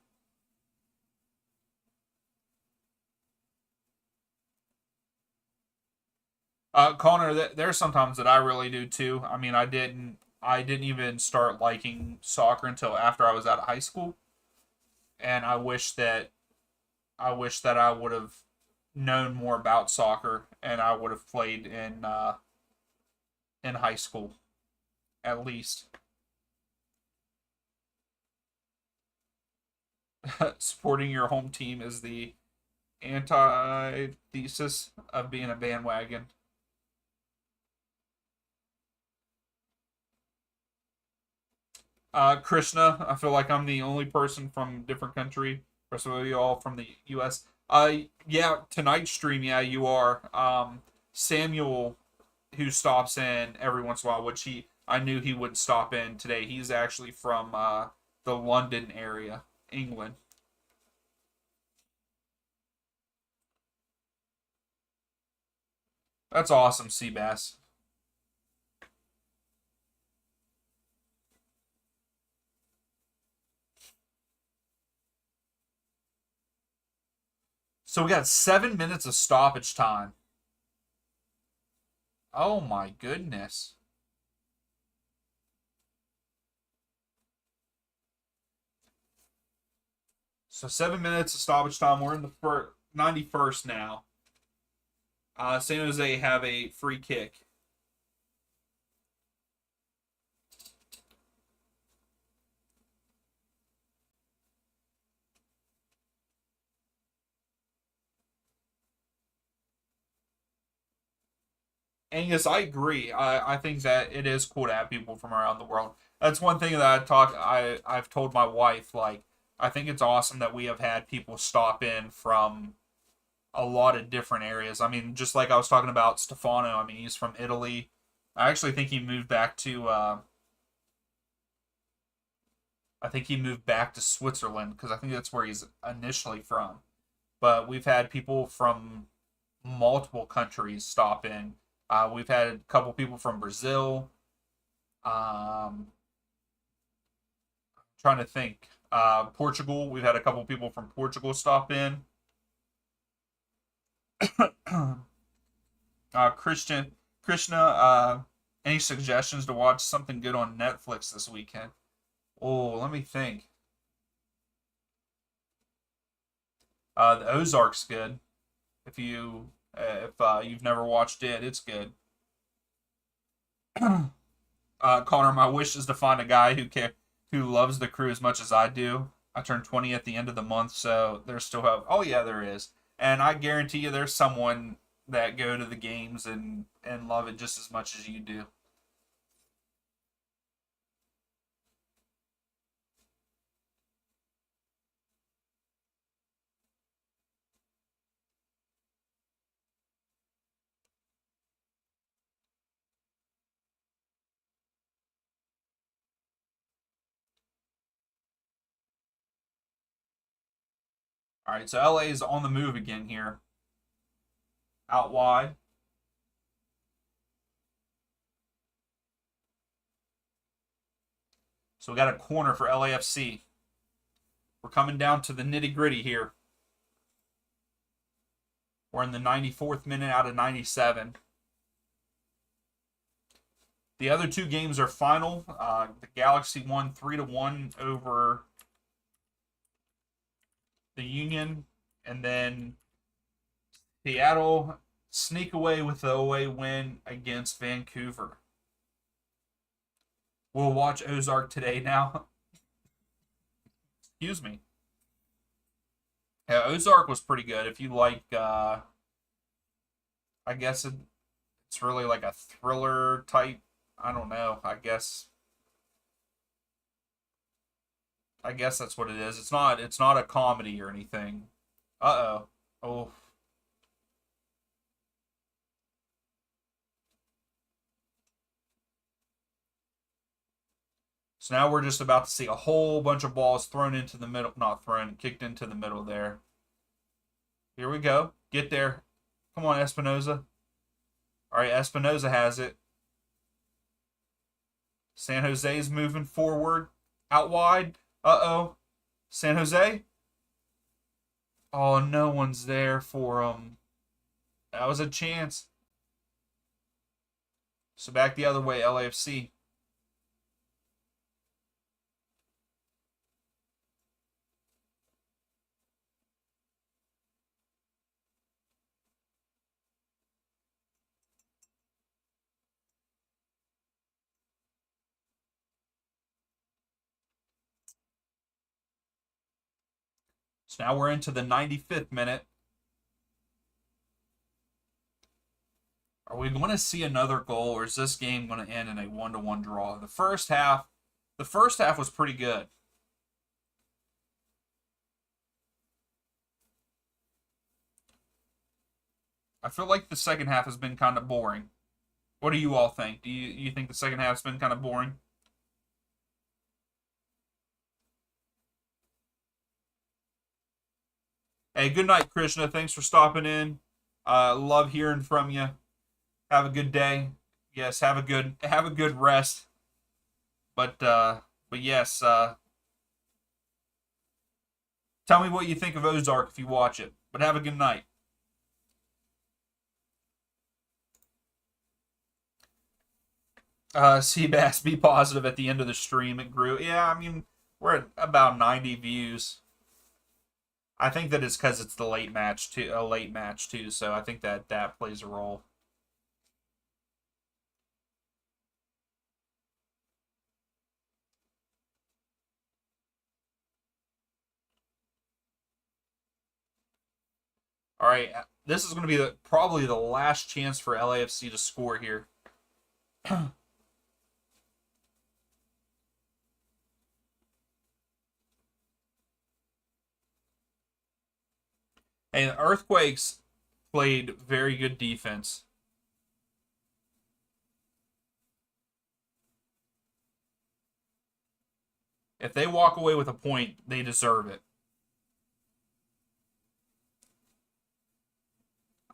Connor, there's sometimes that I really do too. I mean, I didn't even start liking soccer until after I was out of high school, and I wish that I would have known more about soccer and I would have played in high school at least. Supporting your home team is the antithesis of being a bandwagon. Krishna, I feel like I'm the only person from a different country. Rest of you all from the U.S. Yeah, tonight's stream, yeah, you are. Samuel, who stops in every once in a while, which I knew he would stop in today. He's actually from the London area, England. That's awesome, Seabass. So we got 7 minutes of stoppage time. Oh my goodness. So 7 minutes of stoppage time. We're in the 91st now. San Jose have a free kick. Angus, I agree. I think that it is cool to have people from around the world. That's one thing that I've told my wife. Like, I think it's awesome that we have had people stop in from a lot of different areas. I mean, just like I was talking about Stefano. I mean, he's from Italy. I actually think he moved back to. I think he moved back to Switzerland because I think that's where he's initially from. But we've had people from multiple countries stop in. We've had a couple people from Brazil. Trying to think. Portugal. We've had a couple people from Portugal stop in. Christian Krishna. Any suggestions to watch something good on Netflix this weekend? Oh, let me think. The Ozark's good. If you've never watched it, it's good. Connor, my wish is to find a guy who loves the crew as much as I do. I turn 20 at the end of the month, so there's still hope. Oh yeah, there is, and I guarantee you, there's someone that go to the games and love it just as much as you do. All right, so LA is on the move again here, out wide. So we got a corner for LAFC. We're coming down to the nitty gritty here. We're in the 94th minute out of 97. The other two games are final. The Galaxy won 3-1 over the Union, and then Seattle sneak away with the away win against Vancouver. We'll watch Ozark today now. Excuse me. Yeah, Ozark was pretty good. If you like, I guess it's really like a thriller type. I don't know. I guess that's what it is. It's not a comedy or anything. Uh-oh. Oh. So now we're just about to see a whole bunch of balls thrown into the middle. Not thrown, kicked into the middle there. Here we go. Get there. Come on, Espinoza. All right, Espinoza has it. San Jose's moving forward. Out wide. Uh-oh. San Jose. Oh, no one's there for him. That was a chance. So back the other way, LAFC. So now we're into the 95th minute. Are we going to see another goal, or is this game going to end in a 1-1 draw? The first half was pretty good. I feel like the second half has been kind of boring. What do you all think? Do you think the second half's been kind of boring? Hey, good night, Krishna. Thanks for stopping in. Love hearing from you. Have a good day. Yes, have a good rest. But yes, tell me what you think of Ozark if you watch it. But have a good night. Seabass, be positive at the end of the stream. It grew. Yeah, I mean, we're at about 90 views. I think that it's because it's a late match too. So I think that plays a role. All right, this is going to be probably the last chance for LAFC to score here. And Earthquakes played very good defense. If they walk away with a point, they deserve it.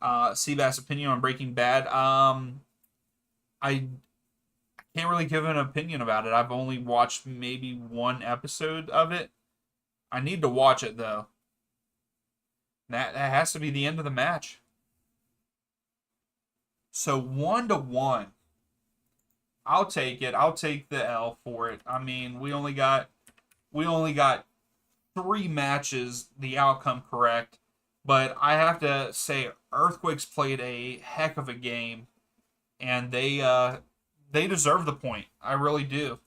Seabass opinion on Breaking Bad. I can't really give an opinion about it. I've only watched maybe one episode of it. I need to watch it though. That has to be the end of the match. So 1-1. I'll take it. I'll take the L for it. I mean, we only got 3 matches, the outcome correct. But I have to say, Earthquakes played a heck of a game, and they deserve the point. I really do.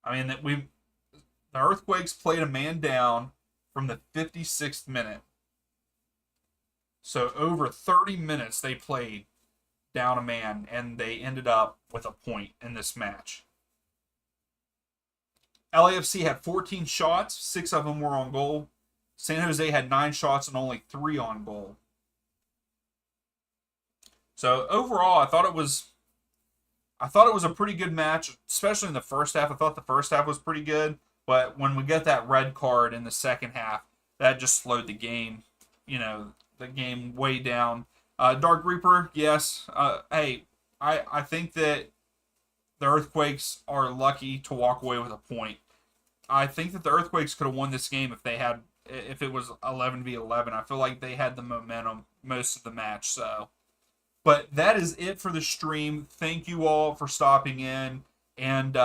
I mean, the Earthquakes played a man down from the 56th minute. So over 30 minutes they played down a man, and they ended up with a point in this match. LAFC had 14 shots, 6 of them were on goal. San Jose had 9 shots and only 3 on goal. So overall, I thought it was a pretty good match, especially in the first half. I thought the first half was pretty good, but when we get that red card in the second half, that just slowed the game, the game way down. Dark Reaper, yes. Hey, I think that the Earthquakes are lucky to walk away with a point. I think that the Earthquakes could have won this game if it was 11v11. I feel like they had the momentum most of the match. So, but that is it for the stream. Thank you all for stopping in, and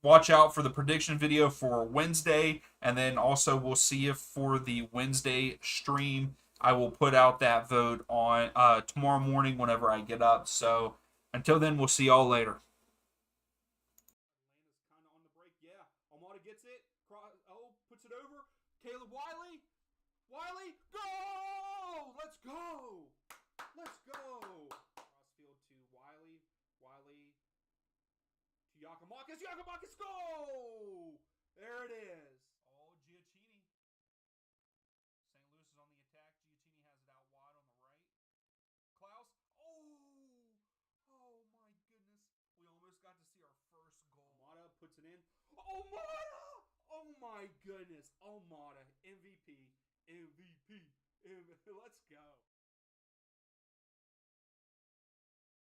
watch out for the prediction video for Wednesday, and then also we'll see you for the Wednesday stream. I will put out that vote on tomorrow morning whenever I get up. So until then, we'll see y'all later. Atlanta's kind of on the break. Yeah, Almada gets it. Puts it over. Caleb Wiley. Wiley, go! Let's go! Let's go! Crossfield to Wiley. Wiley to Yakamakis. Yakamakis, go! There it is. Oh, Giacchini. St. Louis is on the attack. Giacchini has it out wide on the right. Klaus. Oh! Oh, my goodness. We almost got to see our first goal. Almada puts it in. Almada! Oh, my goodness. Almada. MVP. MVP. Let's